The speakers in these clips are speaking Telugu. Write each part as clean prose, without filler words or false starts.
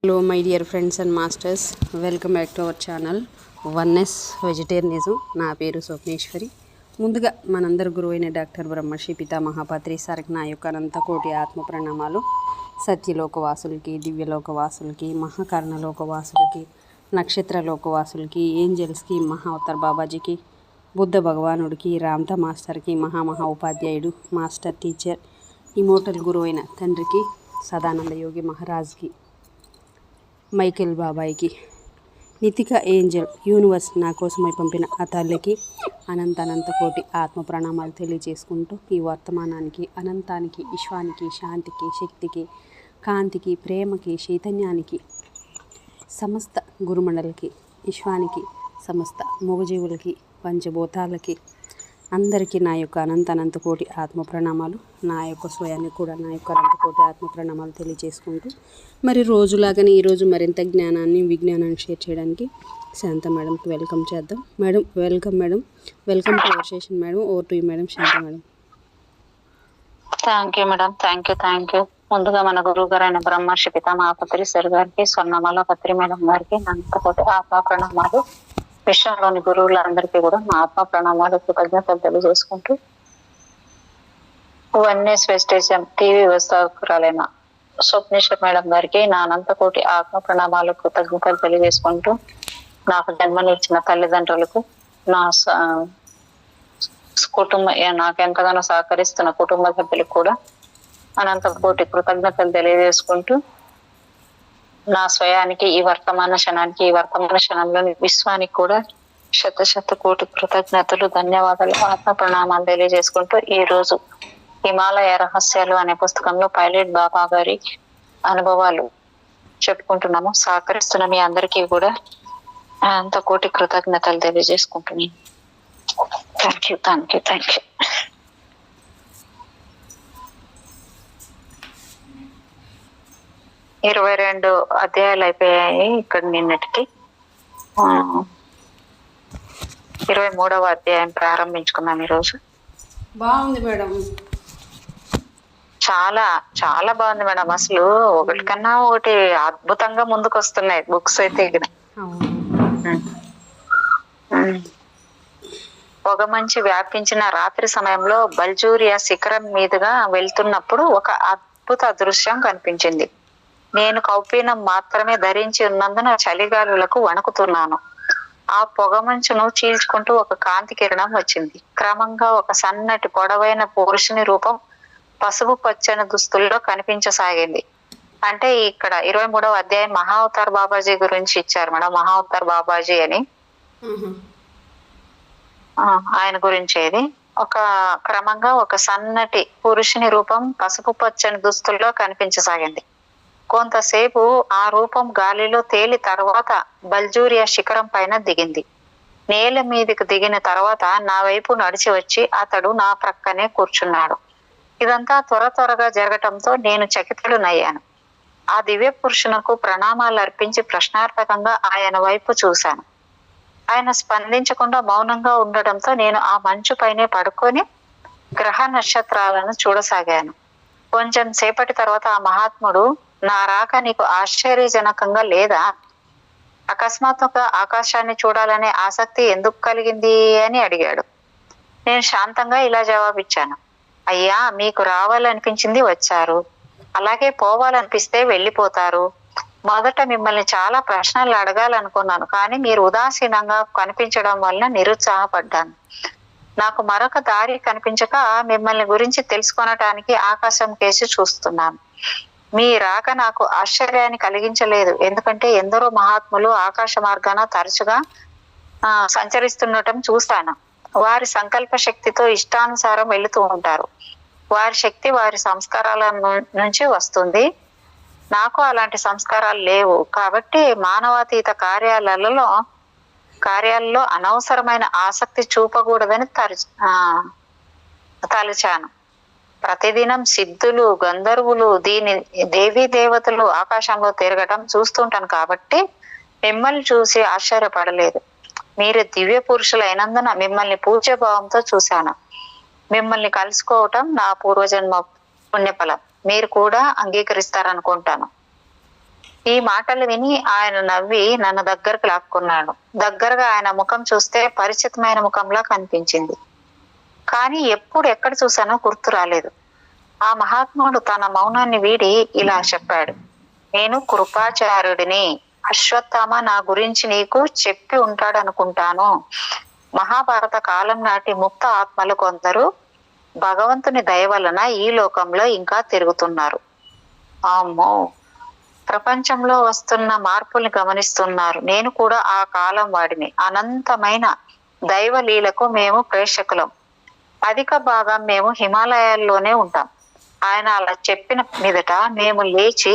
Hello my dear friends and masters, welcome back to our channel oneness vegetarianism. నా పేరు స్వప్నేశ్వరి. ముందుగా మనందరి గురువు అయిన డాక్టర్ బ్రహ్మశ్రీ పితామహాపత్రి సార్కి నా యొక్క అనంతకోటి ఆత్మ ప్రణామాలు. సత్యలోకవాసులకి, దివ్యలోకవాసులకి, మహాకర్ణలోకవాసులకి, నక్షత్రలోకవాసులకి, ఏంజల్స్కి, మహావతార్ బాబాజీకి, బుద్ధ భగవానుడికి, రామ్తా మాస్టర్కి, మహా ఉపాధ్యాయుడు, మాస్టర్ టీచర్, ఇమోటల్ గురువు అయిన తండ్రికి, సదానంద యోగి మహారాజ్కి, మైకేల్ బాబాయికి, నితిక ఏంజల్ యూనివర్స్ నా కోసమై పంపిన ఆ తల్లికి అనంత కోటి ఆత్మ ప్రణామాలు తెలియజేసుకుంటూ ఈ వర్తమానానికి, అనంతానికి, విశ్వానికి, శాంతికి, శక్తికి, కాంతికి, ప్రేమకి, చైతన్యానికి, సమస్త గురుమండలికి, విశ్వానికి, సమస్త మూగజీవులకి, పంచభూతాలకి, అందరికీ నా యొక్క అనంత కోటి ఆత్మ ప్రణామాలు. నా యొక్క స్వయాన్ని కూడా నా యొక్క అనంత కోటి ఆత్మ ప్రణామాలు తెలియజేసుకుంటూ, మరి రోజులాగానే ఈరోజు మరింత జ్ఞానాన్ని, విజ్ఞానాన్ని షేర్ చేయడానికి శాంత మేడంకి వెల్కమ్ చేద్దాం. Madam welcome. Madam welcome to our session. Madam over to you madam. Shanta madam. Thank you madam. Thank you. ముందుగా మన గురువు గారైన బ్రహ్మర్షి పితామహాపత్రి సార్ గారికి, స్వర్ణమాల పత్రి మేడం గారికి అనంతకోటి ఆత్మ ప్రణామాలు. విశ్వంలోని గురువులందరికీ కూడా మా ఆత్మ ప్రణామాలు, కృతజ్ఞతలు తెలియజేసుకుంటూ, వన్నెస్ వెజిటేషన్ టీవీ వ్యవస్థాపకురాలైన స్వప్నేశ్వర్ మేడం గారికి నా అనంతకోటి ఆత్మ ప్రణామాలు, కృతజ్ఞతలు తెలియజేసుకుంటూ, నాకు జన్మనిచ్చిన తల్లిదండ్రులకు, నా కుటుంబ నాకు ఎంతగానో సహకరిస్తున్న కుటుంబ సభ్యులకు కూడా అనంతకోటి కృతజ్ఞతలు తెలియజేసుకుంటూ, నా స్వయానికి, ఈ వర్తమాన క్షణంలోని విశ్వానికి కూడా శత కోటి కృతజ్ఞతలు, ధన్యవాదాలు, ఆత్మ ప్రణామాలు తెలియజేసుకుంటూ, ఈ రోజు హిమాలయ రహస్యాలు అనే పుస్తకంలో పైలట్ బాబా గారి అనుభవాలు చెప్పుకుంటున్నాము. సహకరిస్తున్న మీ అందరికీ కూడా అనంత కోటి కృతజ్ఞతలు తెలియజేసుకుంటున్నాను. Thank you. 22 అధ్యాయాలు అయిపోయాయి ఇక్కడ నిన్నటికి. 23వ అధ్యాయం ప్రారంభించుకున్నాం ఈరోజు. బాగుంది మేడం. చాలా బాగుంది మేడం. అసలు ఒకటి కన్నా ఒకటి అద్భుతంగా ముందుకు వస్తున్నాయి బుక్స్ అయితే. ఇక్కడ పొగ మంచి వ్యాపించిన రాత్రి సమయంలో బల్జూరియా శిఖరం మీదుగా వెళ్తున్నప్పుడు ఒక అద్భుత దృశ్యం కనిపించింది. నేను కౌపీనం మాత్రమే ధరించి ఉన్నందున చలిగాలులకు వణుకుతున్నాను. ఆ పొగమంచును చీల్చుకుంటూ ఒక కాంతి కిరణం వచ్చింది. క్రమంగా ఒక సన్నటి పొడవైన పురుషుని రూపం పసుపు పచ్చని దుస్తుల్లో కనిపించసాగింది. అంటే ఇక్కడ 23వ అధ్యాయం మహావతార్ బాబాజీ గురించి ఇచ్చారు మేడం. మహావతార్ బాబాజీ అని ఆయన గురించి ఇది. క్రమంగా ఒక సన్నటి పురుషుని రూపం పసుపు పచ్చని దుస్తుల్లో కనిపించసాగింది. కొంతసేపు ఆ రూపం గాలిలో తేలి తర్వాత బల్జూరియా శిఖరం పైన దిగింది. నేల మీదకి దిగిన తర్వాత నా వైపు నడిచి వచ్చి అతడు నా ప్రక్కనే కూర్చున్నాడు. ఇదంతా త్వరగా జరగటంతో నేను చకితుడునయ్యాను. ఆ దివ్య పురుషునకు ప్రణామాలు అర్పించి ప్రశ్నార్థకంగా ఆయన వైపు చూశాను. ఆయన స్పందించకుండా మౌనంగా ఉండటంతో నేను ఆ మంచు పైనే పడుకొని గ్రహ నక్షత్రాలను చూడసాగాను. కొంచెం సేపటి తర్వాత ఆ మహాత్ముడు, నా రాక నీకు ఆశ్చర్యజనకంగా లేదా? అకస్మాత్తుగా ఆకాశాన్ని చూడాలనే ఆసక్తి ఎందుకు కలిగింది అని అడిగాడు. నేను శాంతంగా ఇలా జవాబిచ్చాను, అయ్యా, మీకు రావాలనిపించింది వచ్చారు, అలాగే పోవాలనిపిస్తే వెళ్ళిపోతారు. మొదట మిమ్మల్ని చాలా ప్రశ్నలు అడగాలనుకున్నాను, కానీ మీరు ఉదాసీనంగా కనిపించడం వలన నిరుత్సాహపడ్డాను. నాకు మరొక దారి కనిపించక మిమ్మల్ని గురించి తెలుసుకొనటానికి ఆకాశం కేసి చూస్తున్నాను. మీ రాక నాకు ఆశ్చర్యాన్ని కలిగించలేదు, ఎందుకంటే ఎందరో మహాత్ములు ఆకాశ మార్గాన తరచుగా సంచరిస్తుండటం చూస్తాను. వారి సంకల్ప శక్తితో ఇష్టానుసారం వెళుతూ ఉంటారు. వారి శక్తి వారి సంస్కారాల నుంచి వస్తుంది. నాకు అలాంటి సంస్కారాలు లేవు, కాబట్టి మానవాతీత కార్యాలలో అనవసరమైన ఆసక్తి చూపకూడదని తలచాను. ప్రతిదినం సిద్ధులు, గంధర్వులు, దేవీ దేవతలు ఆకాశంలో తిరగటం చూస్తుంటాను, కాబట్టి మిమ్మల్ని చూసి ఆశ్చర్యపడలేదు. మీరు దివ్య పురుషులు అయినందున మిమ్మల్ని పూజ్యభావంతో చూశాను. మిమ్మల్ని కలుసుకోవటం నా పూర్వజన్మ పుణ్యఫలం. మీరు కూడా అంగీకరిస్తారనుకుంటాను. ఈ మాటలు విని ఆయన నవ్వి నన్ను దగ్గరకు లాక్కున్నాడు. దగ్గరగా ఆయన ముఖం చూస్తే పరిచితమైన ముఖంలా కనిపించింది. కానీ ఎప్పుడు ఎక్కడ చూసానో గుర్తు రాలేదు. ఆ మహాత్ముడు తన మౌనాన్ని వీడి ఇలా చెప్పాడు, నేను కృపాచార్యుడిని. అశ్వత్థామ నా గురించి నీకు చెప్పి ఉంటాడు అనుకుంటాను. మహాభారత కాలం నాటి ముక్త ఆత్మలు కొందరు భగవంతుని దయ వలన ఈ లోకంలో ఇంకా తిరుగుతున్నారు. అమ్మో, ప్రపంచంలో వస్తున్న మార్పుల్ని గమనిస్తున్నారు. నేను కూడా ఆ కాలం వాడిని. అనంతమైన దైవ లీలకు మేము ప్రేక్షకులం. అధిక భాగం మేము హిమాలయాల్లోనే ఉంటాం. ఆయన అలా చెప్పిన మీదట మేము లేచి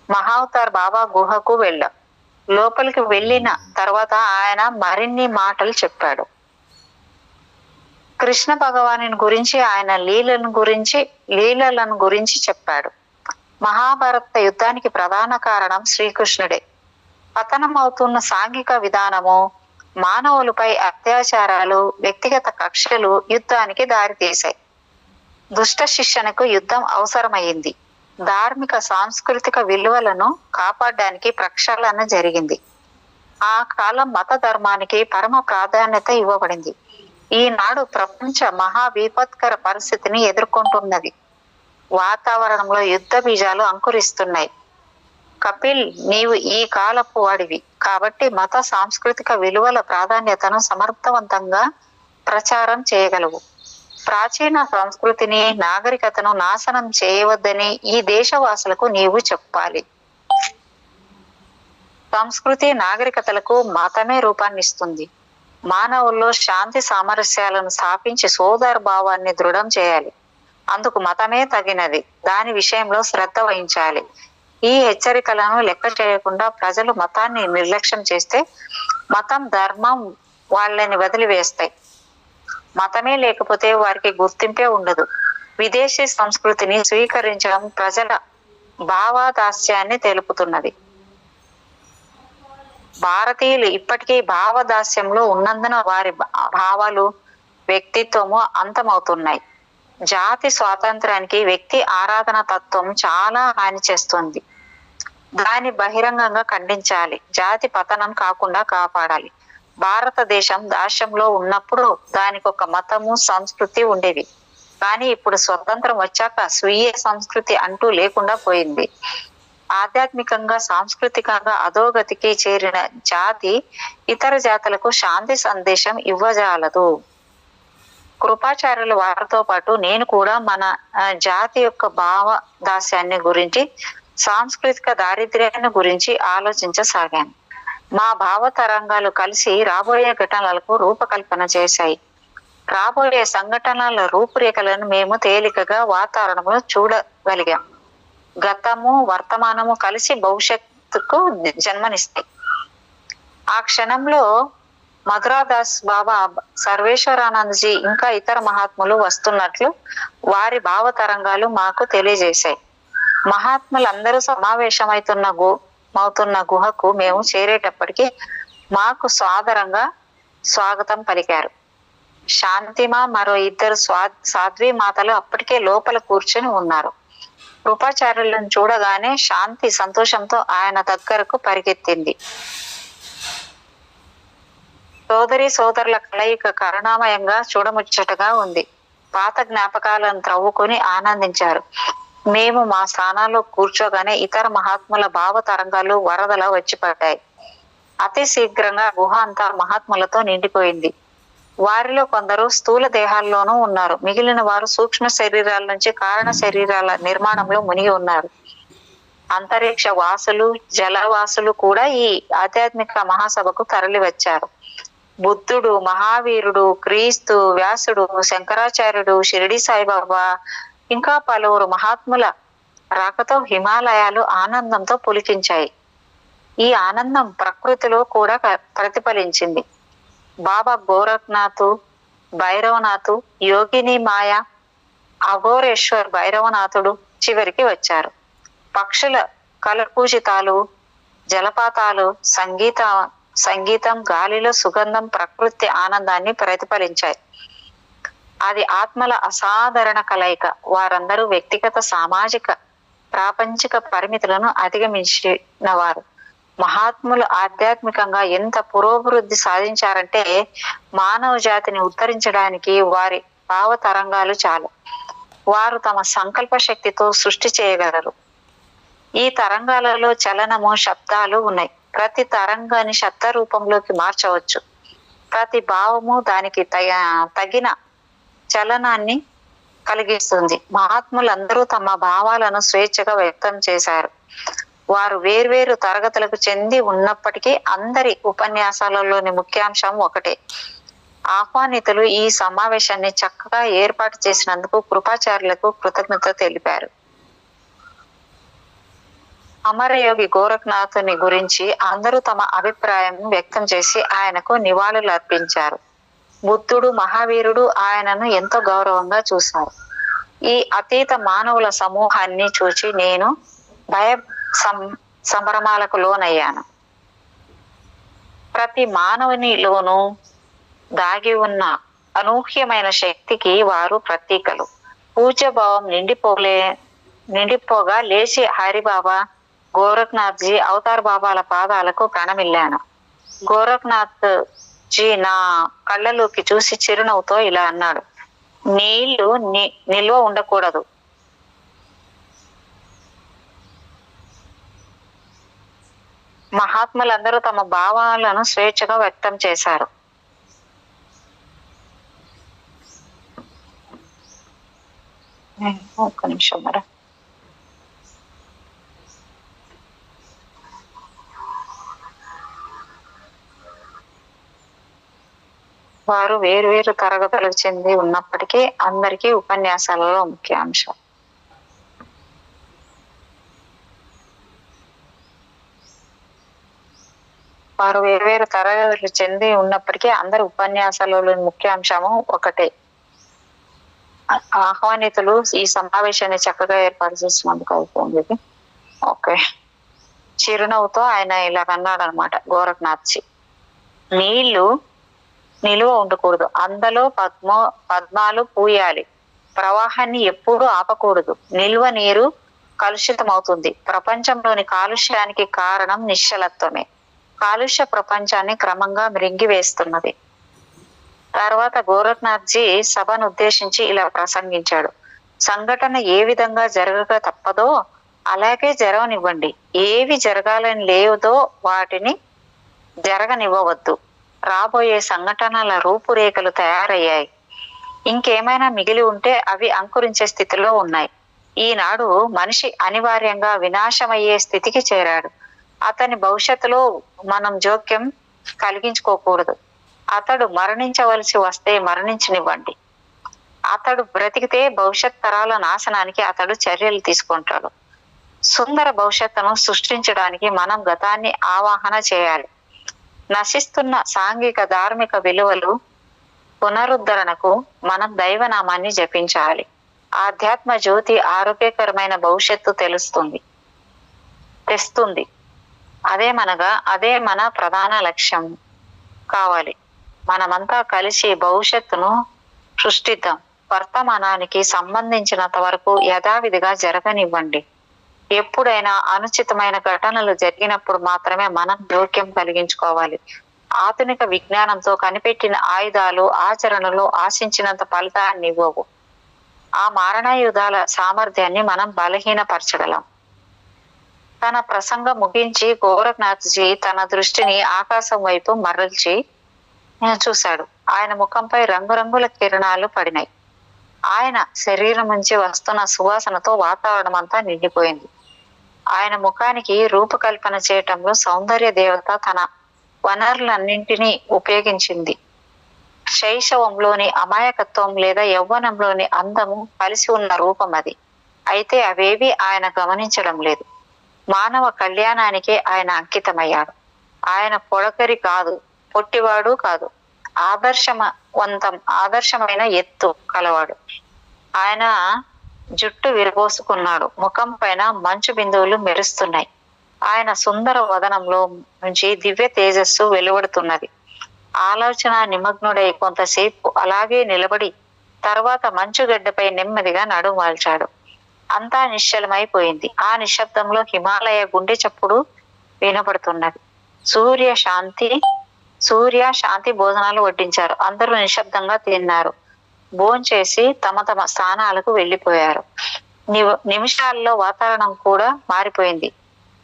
మహావతార్ బాబా గుహకు వెళ్ళాం. లోపలికి వెళ్ళిన తర్వాత ఆయన మరిన్ని మాటలు చెప్పాడు. కృష్ణ భగవాను గురించి, ఆయన లీలలను గురించి చెప్పాడు. మహాభారత యుద్ధానికి ప్రధాన కారణం శ్రీకృష్ణుడే. పతనం అవుతున్న సాంఘిక విధానము, మానవులపై అత్యాచారాలు, వ్యక్తిగత కక్షలు యుద్ధానికి దారితీశాయి. దుష్ట శిక్షణకు యుద్ధం అవసరమైంది. ధార్మిక సాంస్కృతిక విలువలను కాపాడడానికి ప్రక్షాళన జరిగింది. ఆ కాలం మత ధర్మానికి పరమ ప్రాధాన్యత ఇవ్వబడింది. ఈనాడు ప్రపంచ మహా విపత్కర పరిస్థితిని ఎదుర్కొంటున్నది. వాతావరణంలో యుద్ధ బీజాలు అంకురిస్తున్నాయి. కపిల్, నీవు ఈ కాలపు వాడివి కాబట్టి మత సాంస్కృతిక విలువల ప్రాధాన్యతను సమర్థవంతంగా ప్రచారం చేయగలవు. ప్రాచీన సంస్కృతిని, నాగరికతను నాశనం చేయవద్దని ఈ దేశవాసులకు నీవు చెప్పాలి. సంస్కృతి నాగరికతలకు మతమే రూపాన్నిస్తుంది. మానవుల్లో శాంతి సామరస్యాలను స్థాపించి సోదర భావాన్ని దృఢం చేయాలి. అందుకు మతమే తగినది. దాని విషయంలో శ్రద్ధ వహించాలి. ఈ హెచ్చరికలను లెక్క చేయకుండా ప్రజలు మతాన్ని నిర్లక్ష్యం చేస్తే మతం, ధర్మం వాళ్ళని వదిలివేస్తాయి. మతమే లేకపోతే వారికి గుర్తింపే ఉండదు. విదేశీ సంస్కృతిని స్వీకరించడం ప్రజల భావదాస్యాన్ని తెలుపుతున్నది. భారతీయులు ఇప్పటికీ భావదాస్యంలో ఉన్నందున వారి భావాలు, వ్యక్తిత్వము అంతమవుతున్నాయి. జాతి స్వాతంత్రానికి వ్యక్తి ఆరాధన తత్వం చాలా హాని చేస్తుంది. దాన్ని బహిరంగంగా ఖండించాలి. జాతి పతనం కాకుండా కాపాడాలి. భారతదేశం దాస్యంలో ఉన్నప్పుడు దానికి ఒక మతము, సంస్కృతి ఉండేవి. కానీ ఇప్పుడు స్వతంత్రం వచ్చాక స్వీయ సంస్కృతి అంటూ లేకుండా పోయింది. ఆధ్యాత్మికంగా, సాంస్కృతికంగా అధోగతికి చేరిన జాతి ఇతర జాతులకు శాంతి సందేశం ఇవ్వజాలదు. కృపాచార్యుల వారితో పాటు నేను కూడా మన జాతి యొక్క భావ దాస్యాన్ని గురించి, సాంస్కృతిక దారిద్ర్యాన్ని గురించి ఆలోచించసాగాను. మా భావ తరంగాలు కలిసి రాబోయే ఘటనలకు రూపకల్పన చేశాయి. రాబోయే సంఘటనల రూపురేఖలను మేము తేలికగా వాతావరణంలో చూడగలిగాం. గతము, వర్తమానము కలిసి భవిష్యత్తుకు జన్మనిస్తాయి. ఆ క్షణంలో మధురాదాస్ బాబా, సర్వేశ్వరానందజీ ఇంకా ఇతర మహాత్ములు వస్తున్నట్లు వారి భావ తరంగాలు మాకు తెలియజేశాయి. మహాత్ములందరూ సమావేశమవుతున్న గుహకు మేము చేరేటప్పటికి మాకు సాదరంగా స్వాగతం పలికారు. శాంతిమా, మరో ఇద్దరు సాధ్వి మాతలు అప్పటికే లోపల కూర్చొని ఉన్నారు. కృపాచార్యులను చూడగానే శాంతి సంతోషంతో ఆయన దగ్గరకు పరిగెత్తింది. సోదరుల కలయిక కరుణామయంగా చూడముచ్చటగా ఉంది. పాత జ్ఞాపకాలను త్రవ్వుకొని ఆనందించారు. మేము మా స్థానాల్లో కూర్చోగానే ఇతర మహాత్ముల భావ తరంగాలు వరదలా వచ్చి పడ్డాయి. అతి శీఘ్రంగా గుహ అంతా మహాత్ములతో నిండిపోయింది. వారిలో కొందరు స్థూల దేహాల్లోనూ ఉన్నారు. మిగిలిన వారు సూక్ష్మ శరీరాల నుంచి కారణ శరీరాల నిర్మాణంలో మునిగి ఉన్నారు. అంతరిక్ష వాసులు, జలవాసులు కూడా ఈ ఆధ్యాత్మిక మహాసభకు తరలి వచ్చారు. బుద్ధుడు, మహావీరుడు, క్రీస్తు, వ్యాసుడు, శంకరాచార్యుడు, షిరిడి సాయిబాబా ఇంకా పలువురు మహాత్ముల రాకతో హిమాలయాలు ఆనందంతో పులికించాయి. ఈ ఆనందం ప్రకృతిలో కూడా ప్రతిఫలించింది. బాబా గోరఖ్నాథ్, భైరవనాథ్, యోగిని మాయ, అఘోరేశ్వర్ భైరవనాథుడు చివరికి వచ్చారు. పక్షుల కలపూజితాలు, జలపాతాలు, సంగీతం, గాలిలో సుగంధం ప్రకృతి ఆనందాన్ని ప్రతిఫలించాయి. అది ఆత్మల అసాధారణ కలయిక. వారందరూ వ్యక్తిగత, సామాజిక ప్రాపంచిక పరిమితులను అధిగమించినవారు. మహాత్ములు ఆధ్యాత్మికంగా ఎంత పురోభివృద్ధి సాధించారంటే మానవ జాతిని ఉద్ధరించడానికి వారి భావ తరంగాలు చాలు. వారు తమ సంకల్ప శక్తితో సృష్టి చేయగలరు. ఈ తరంగాలలో చలనము, శబ్దాలు ఉన్నాయి. ప్రతి తరంగాన్ని శబ్ద రూపంలోకి మార్చవచ్చు. ప్రతి భావము దానికి తగిన చలనాన్ని కలిగిస్తుంది. మహాత్ములందరూ తమ భావాలను స్వేచ్ఛగా వ్యక్తం చేశారు. వారు వేర్వేరు తరగతులకు చెంది ఉన్నప్పటికీ అందరి ఉపన్యాసాలలోని ముఖ్యాంశం ఒకటే. ఆహ్వానితులు ఈ సమావేశాన్ని చక్కగా ఏర్పాటు చేసినందుకు కృపాచార్యులకు కృతజ్ఞత తెలిపారు. అమరయోగి గోరఖ్నాథుని గురించి అందరూ తమ అభిప్రాయం వ్యక్తం చేసి ఆయనకు నివాళులు అర్పించారు. బుద్ధుడు, మహావీరుడు ఆయనను ఎంతో గౌరవంగా చూశారు. ఈ అతీత మానవుల సమూహాన్ని చూచి నేను భయ సంభ్రమాలకు లోనయ్యాను. ప్రతి మానవునిలోనూ దాగి ఉన్న అనూహ్యమైన శక్తికి వారు ప్రతీకలు. పూజ్యభావం నిండిపోగా లేచి హరిబాబా, గోరఖ్నాథ్ జీ, అవతార్ బాబాల పాదాలకు ప్రణమిల్లాను. గోరఖ్నాథ్ జీ నా కళ్ళలోకి చూసి చిరునవ్వుతో ఇలా అన్నాడు, నీళ్లు నిల్వ ఉండకూడదు. మహాత్ములందరూ తమ భావాలను స్వేచ్ఛగా వ్యక్తం చేశారు. ఒక్క నిమిషం మరి. వారు వేరువేరు తరగతులకు చెంది ఉన్నప్పటికీ అందరికీ ఉపన్యాసాలలో ముఖ్యాంశం. వారు వేరువేరు తరగతులకు చెంది ఉన్నప్పటికీ అందరి ఉపన్యాసాలలో ముఖ్యాంశము ఒకటే. ఆహ్వానితులు ఈ సమావేశాన్ని చక్కగా ఏర్పాటు చేసినందుకు అయిపోయింది. ఓకే. చిరునవ్వుతో ఆయన ఇలా అన్నాడు అనమాట గోరఖ్నాథ్ జీ, నీళ్లు నిలువ ఉండకూడదు. అందులో పద్మాలు పూయాలి. ప్రవాహాన్ని ఎప్పుడూ ఆపకూడదు. నిల్వ నీరు కలుషితం అవుతుంది. ప్రపంచంలోని కాలుష్యానికి కారణం నిశ్చలత్వమే. కాలుష్య ప్రపంచాన్ని క్రమంగా మృంగివేస్తున్నది. తర్వాత గోరఖ్నాథ్ జీ సభను ఉద్దేశించి ఇలా ప్రసంగించాడు. సంఘటన ఏ విధంగా జరగక తప్పదో అలాగే జరగనివ్వండి. ఏవి జరగాలని లేదో వాటిని జరగనివ్వవద్దు. రాబోయే సంఘటనల రూపురేఖలు తయారయ్యాయి. ఇంకేమైనా మిగిలి ఉంటే అవి అంకురించే స్థితిలో ఉన్నాయి. ఈనాడు మనిషి అనివార్యంగా వినాశమయ్యే స్థితికి చేరాడు. అతని భవిష్యత్తులో మనం జోక్యం కలిగించుకోకూడదు. అతడు మరణించవలసి వస్తే మరణించనివ్వండి. అతడు బ్రతికితే భవిష్యత్ తరాల నాశనానికి అతడు చర్యలు తీసుకుంటాడు. సుందర భవిష్యత్తును సృష్టించడానికి మనం గతాన్ని ఆవాహన చేయాలి. నశిస్తున్న సాంఘిక ధార్మిక విలువలు పునరుద్ధరణకు మనం దైవనామాన్ని జపించాలి. ఆధ్యాత్మ జ్యోతి ఆరోగ్యకరమైన భవిష్యత్తు తెస్తుంది. అదే మన ప్రధాన లక్ష్యం కావాలి. మనమంతా కలిసి భవిష్యత్తును సృష్టిద్దాం. వర్తమానానికి సంబంధించినంత వరకు యథావిధిగా జరగనివ్వండి. ఎప్పుడైనా అనుచితమైన ఘటనలు జరిగినప్పుడు మాత్రమే మనం జోక్యం కలిగించుకోవాలి. ఆధునిక విజ్ఞానంతో కనిపెట్టిన ఆయుధాలు ఆచరణలో ఆశించినంత ఫలితాన్ని ఇవ్వవు. ఆ మారణాయుధాల సామర్థ్యాన్ని మనం బలహీనపరచగలం. తన ప్రసంగం ముగించి గోరఖ్నాథ్ జీ తన దృష్టిని ఆకాశం వైపు మరల్చి చూశాడు. ఆయన ముఖంపై రంగురంగుల కిరణాలు పడినాయి. ఆయన శరీరం నుంచి వస్తున్న సువాసనతో వాతావరణం అంతా నిండిపోయింది. ఆయన ముఖానికి రూపకల్పన చేయటంలో సౌందర్య దేవత తన వనరులన్నింటినీ ఉపయోగించింది. శైశవంలోని అమాయకత్వం లేదా యవ్వనంలోని అందము కలిసి ఉన్న రూపం అది. అయితే అవేవి ఆయన గమనించడం లేదు. మానవ కళ్యాణానికే ఆయన అంకితమయ్యాడు. ఆయన పొడకరి కాదు, పొట్టివాడు కాదు. ఆదర్శమైన ఎత్తు కలవాడు. ఆయన జుట్టు విరబోసుకున్నాడు. ముఖం పైన మంచు బిందువులు మెరుస్తున్నాయి. ఆయన సుందర వదనంలో నుంచి దివ్య తేజస్సు వెలువడుతున్నది. ఆలోచన నిమగ్నుడై కొంతసేపు అలాగే నిలబడి తర్వాత మంచుగడ్డపై నెమ్మదిగా నడుమాల్చాడు. అంతా నిశ్చలమైపోయింది. ఆ నిశ్శబ్దంలో హిమాలయ గుండె చప్పుడు వినపడుతున్నది. సూర్య శాంతి భోజనాలు వడ్డించారు. అందరూ నిశ్శబ్దంగా తిన్నారు. భోంచేసి తమ తమ స్థానాలకు వెళ్లిపోయారు. నిమిషాల్లో వాతావరణం కూడా మారిపోయింది.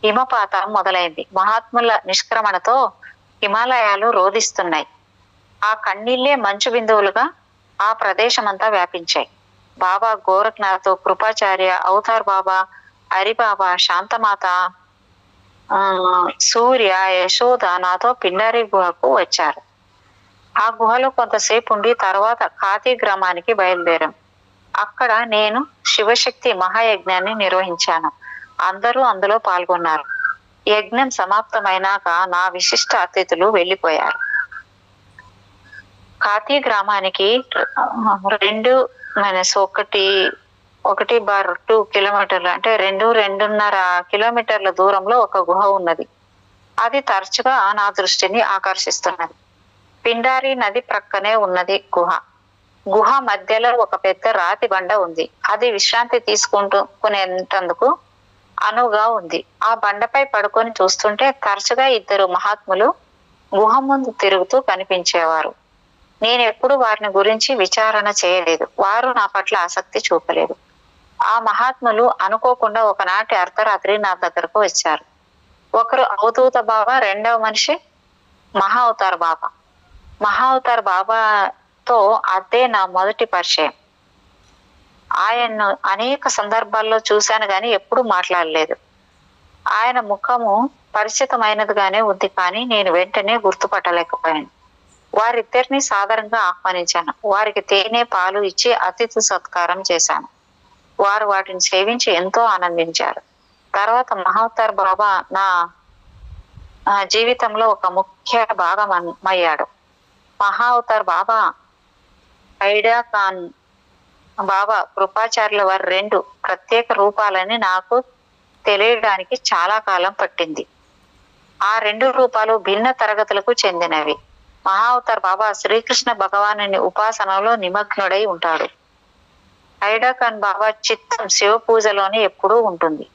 హిమపాతం మొదలైంది. మహాత్ముల నిష్క్రమణతో హిమాలయాలు రోధిస్తున్నాయి. ఆ కన్నీళ్లే మంచు బిందువులుగా ఆ ప్రదేశమంతా వ్యాపించాయి. బాబా గోరఖ్నాథ్, కృపాచార్య, అవతార్ బాబా, హరిబాబా, శాంతమాత, సూర్య, యశోద నాతో పిండారి గుహకు వచ్చారు. ఆ గుహలో కొంతసేపు ఉండి తర్వాత ఖాతీ గ్రామానికి బయలుదేరాం. అక్కడ నేను శివశక్తి మహాయజ్ఞాన్ని నిర్వహించాను. అందరూ అందులో పాల్గొన్నారు. యజ్ఞం సమాప్తమైనాక నా విశిష్ట అతిథులు వెళ్లిపోయారు. ఖాతీ గ్రామానికి 2-1/2 కిలోమీటర్లు అంటే 2-2.5 కిలోమీటర్ల దూరంలో ఒక గుహ ఉన్నది. అది తరచుగా నా దృష్టిని ఆకర్షిస్తున్నది. పిండారి నది ప్రక్కనే ఉన్నది గుహ మధ్యలో ఒక పెద్ద రాతి బండ ఉంది. అది విశ్రాంతి తీసుకుంటుకునేందుకు అనువుగా ఉంది. ఆ బండపై పడుకొని చూస్తుంటే తరచుగా 2 మహాత్ములు గుహ ముందు తిరుగుతూ కనిపించేవారు. నేను ఎప్పుడు వారిని గురించి విచారణ చేయలేదు. వారు నా పట్ల ఆసక్తి చూపలేదు. ఆ మహాత్ములు అనుకోకుండా ఒకనాటి అర్ధరాత్రి నా దగ్గరకు వచ్చారు. ఒకరు అవధూత బాబా, రెండవ మనిషి మహా అవతార్ బాబాతో అదే నా మొదటి పరిచయం. ఆయన్ను అనేక సందర్భాల్లో చూశాను గాని ఎప్పుడూ మాట్లాడలేదు. ఆయన ముఖము పరిచితమైనదిగానే ఉంది, కానీ నేను వెంటనే గుర్తుపట్టలేకపోయాను. వారిద్దరిని సాదరంగా ఆహ్వానించాను. వారికి తేనె, పాలు ఇచ్చి అతిథి సత్కారం చేశాను. వారు వాటిని సేవించి ఎంతో ఆనందించారు. తర్వాత మహావతార్ బాబా నా జీవితంలో ఒక ముఖ్య భాగం అయ్యాడు. మహావతార్ బాబా, ఐడా ఖాన్ బాబా, కృపాచార్యుల వారి 2 ప్రత్యేక రూపాలని నాకు తెలియడానికి చాలా కాలం పట్టింది. ఆ 2 రూపాలు భిన్న తరగతులకు చెందినవి. మహావతార్ బాబా శ్రీకృష్ణ భగవానుని ఉపాసనలో నిమగ్నుడై ఉంటాడు. ఐడా ఖాన్ బాబా చిత్తం శివ పూజలోనే ఎప్పుడూ ఉంటుంది.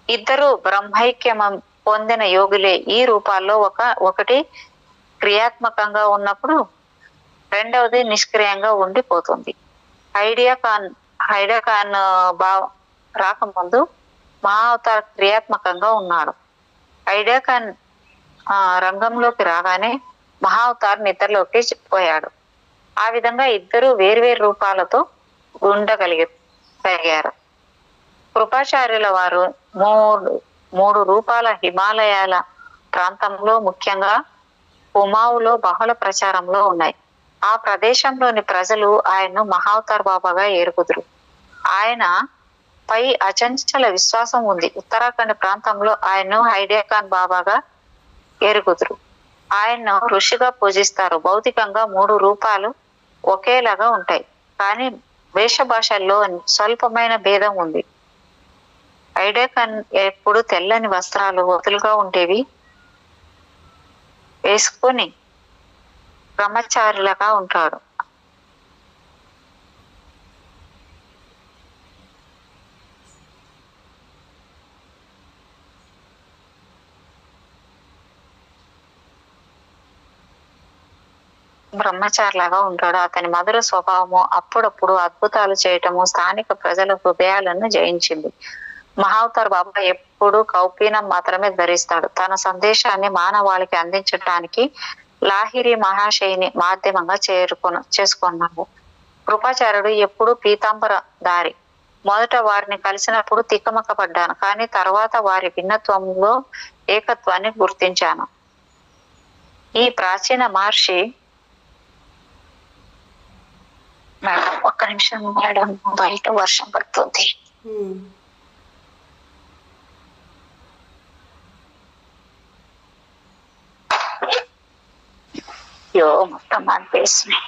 ఇద్దరు బ్రహ్మైక్యం పొందిన యోగులే. ఈ రూపాల్లో ఒకటి క్రియాత్మకంగా ఉన్నప్పుడు రెండవది నిష్క్రియంగా ఉండిపోతుంది. ఐడా ఖాన్ రాకముందు మహావతార్ క్రియాత్మకంగా ఉన్నాడు. ఐడా ఖాన్ రంగంలోకి రాగానే మహావతార్ నిద్రలోకి పోయాడు. ఆ విధంగా ఇద్దరు వేర్వేరు రూపాలతో ఉండగలిగారు. కృపాచార్యుల వారు 3 రూపాల హిమాలయాల ప్రాంతంలో, ముఖ్యంగా కుమావులో బహుళ ప్రచారంలో ఉన్నాయి. ఆ ప్రదేశంలోని ప్రజలు ఆయన్ను మహావతార్ బాబాగా ఎరుగుదురు. ఆయన పై అచంచల విశ్వాసం ఉంది. ఉత్తరాఖండ్ ప్రాంతంలో ఆయన్ను ఐడా ఖాన్ బాబాగా ఎరుగుదురు. ఆయన్ను ఋషిగా పూజిస్తారు. భౌతికంగా 3 రూపాలు ఒకేలాగా ఉంటాయి, కానీ వేష భాషల్లో స్వల్పమైన భేదం ఉంది. ఐడా ఖాన్ ఎప్పుడు తెల్లని వస్త్రాలు వదులుగా ఉండేవి వేసుకొని బ్రహ్మచారులుగా ఉంటాడు. అతని మధుర స్వభావము అప్పుడప్పుడు అద్భుతాలు చేయటము స్థానిక ప్రజల హృదయాలను జయించింది. మహావతార్ బాబా ఎప్పుడు కౌపీనం మాత్రమే ధరిస్తాడు. తన సందేశాన్ని మానవాళికి అందించడానికి లాహిరి మహాశయిని మాధ్యమంగా చేసుకున్నాడు. కృపాచార్యుడు ఎప్పుడు పీతాంబర దారి. మొదట వారిని కలిసినప్పుడు తిక్కమక్క పడ్డాను, కానీ తర్వాత వారి భిన్నత్వంలో ఏకత్వాన్ని గుర్తించాను. ఈ ప్రాచీన మహర్షి మేడం, ఒక్క నిమిషం మేడం, బయట వర్షం పడుతుంది. మొత్తం అనిపిస్తున్నాయి.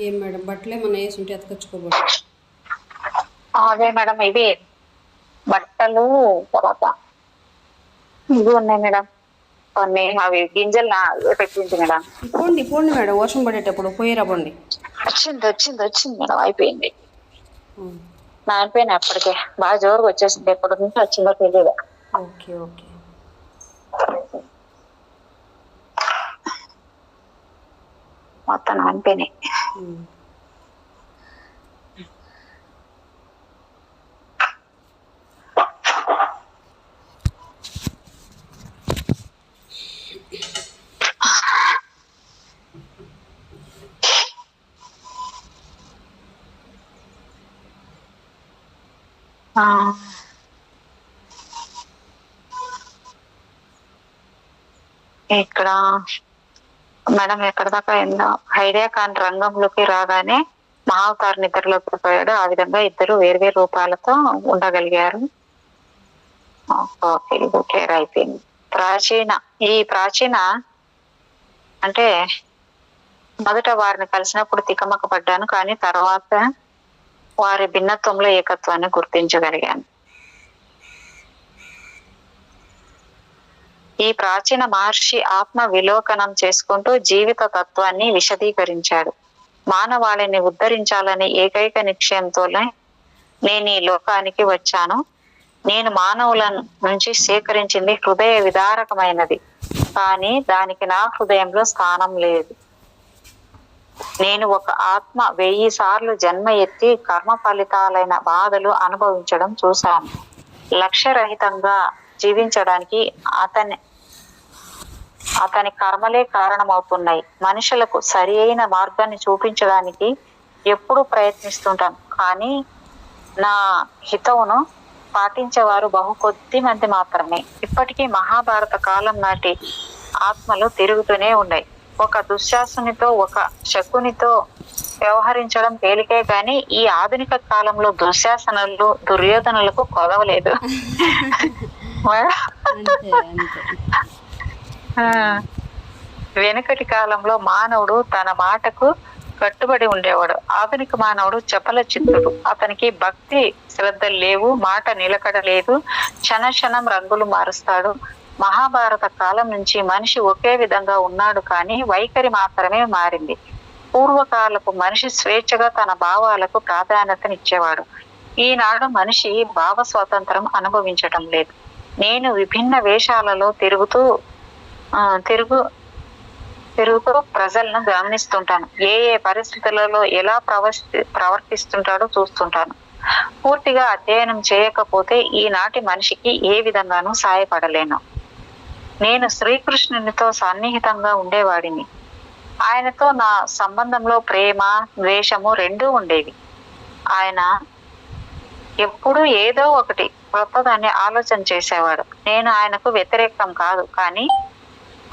ఏం మేడం, బట్టలు ఏమన్నా వేసి ఉంటే అతకొచ్చుకోబోదు. అదే మేడం, ఇవి బట్టలు తర్వాత ఇవి ఉన్నాయి మేడం. కొన్ని అవి గింజలు పెట్టింది మేడం. పోండి పోండి మేడం, వర్షం పడేటప్పుడు పోయిరా పోండి. వచ్చింది మేడం, అయిపోయింది. నానిపోయినా అప్పటికే బాగా జోరుగా వచ్చేసింది. ఎప్పటి నుంచి వచ్చిందో తెలియదు. Okay okay. మొత్తం నానిపోయినాయి. ఇక్కడ మేడం ఎక్కడ దాకా అయిందో, హైడియా ఖాన్ రంగంలోకి రాగానే మహావతార్ నిద్రలోకి పోయాడు. ఆ విధంగా ఇద్దరు వేర్వేరు రూపాలతో ఉండగలిగారు. క్లియర్ అయిపోయింది. ప్రాచీన అంటే మొదట వారిని కలిసినప్పుడు తికమక పడ్డాను, కానీ తర్వాత వారి భిన్నత్వంలో ఏకత్వాన్ని గుర్తించగలిగాను. ఈ ప్రాచీన మహర్షి ఆత్మ విలోకనం చేసుకుంటూ జీవిత తత్వాన్ని విశదీకరించాడు. మానవాళిని ఉద్ధరించాలనే ఏకైక నిశ్చయంతోనే నేను ఈ లోకానికి వచ్చాను. నేను మానవుల నుంచి సేకరించింది హృదయ విదారకమైనది, కానీ దానికి నా హృదయంలో స్థానం లేదు. నేను ఒక ఆత్మ 1000 సార్లు జన్మ ఎత్తి కర్మ ఫలితాలైన బాధలు అనుభవించడం చూశాను. లక్ష్యరహితంగా జీవించడానికి అతని కర్మలే కారణమవుతున్నాయి. మనుషులకు సరి అయిన మార్గాన్ని చూపించడానికి ఎప్పుడూ ప్రయత్నిస్తుంటాను, కానీ నా హితవును పాటించేవారు బహు కొద్ది మంది మాత్రమే. ఇప్పటికీ మహాభారత కాలం నాటి ఆత్మలు తిరుగుతూనే ఉన్నాయి. ఒక దుశ్శాసనితో ఒక శకునితో వ్యవహరించడం తేలికే, కానీ ఈ ఆధునిక కాలంలో దుశ్శాసనులు దుర్యోధనులకు కొదవలేదు. వెనుకటి కాలంలో మానవుడు తన మాటకు కట్టుబడి ఉండేవాడు. ఆధునిక మానవుడు చపల చిత్తుడు. అతనికి భక్తి శ్రద్ధలు లేవు, మాట నిలకడ లేదు, క్షణం రంగులు మారుస్తాడు. మహాభారత కాలం నుంచి మనిషి ఒకే విధంగా ఉన్నాడు, కానీ వైఖరి మాత్రమే మారింది. పూర్వకాలపు మనిషి స్వేచ్ఛగా తన భావాలకు ప్రాధాన్యతనిచ్చేవాడు. ఈనాడు మనిషి భావ స్వాతంత్రం అనుభవించటం లేదు. నేను విభిన్న వేషాలలో తిరుగుతూ ప్రజలను గమనిస్తుంటాను. ఏ పరిస్థితులలో ఎలా ప్రవర్తిస్తుంటాడో చూస్తుంటాను. పూర్తిగా అధ్యయనం చేయకపోతే ఈనాటి మనిషికి ఏ విధంగానూ సాయపడలేను. నేను శ్రీకృష్ణునితో సన్నిహితంగా ఉండేవాడిని. ఆయనతో నా సంబంధంలో ప్రేమ, ద్వేషము రెండూ ఉండేవి. ఆయన ఎప్పుడూ ఏదో ఒకటి కొత్తదాన్ని ఆలోచన చేసేవాడు. నేను ఆయనకు వ్యతిరేకం కాదు, కానీ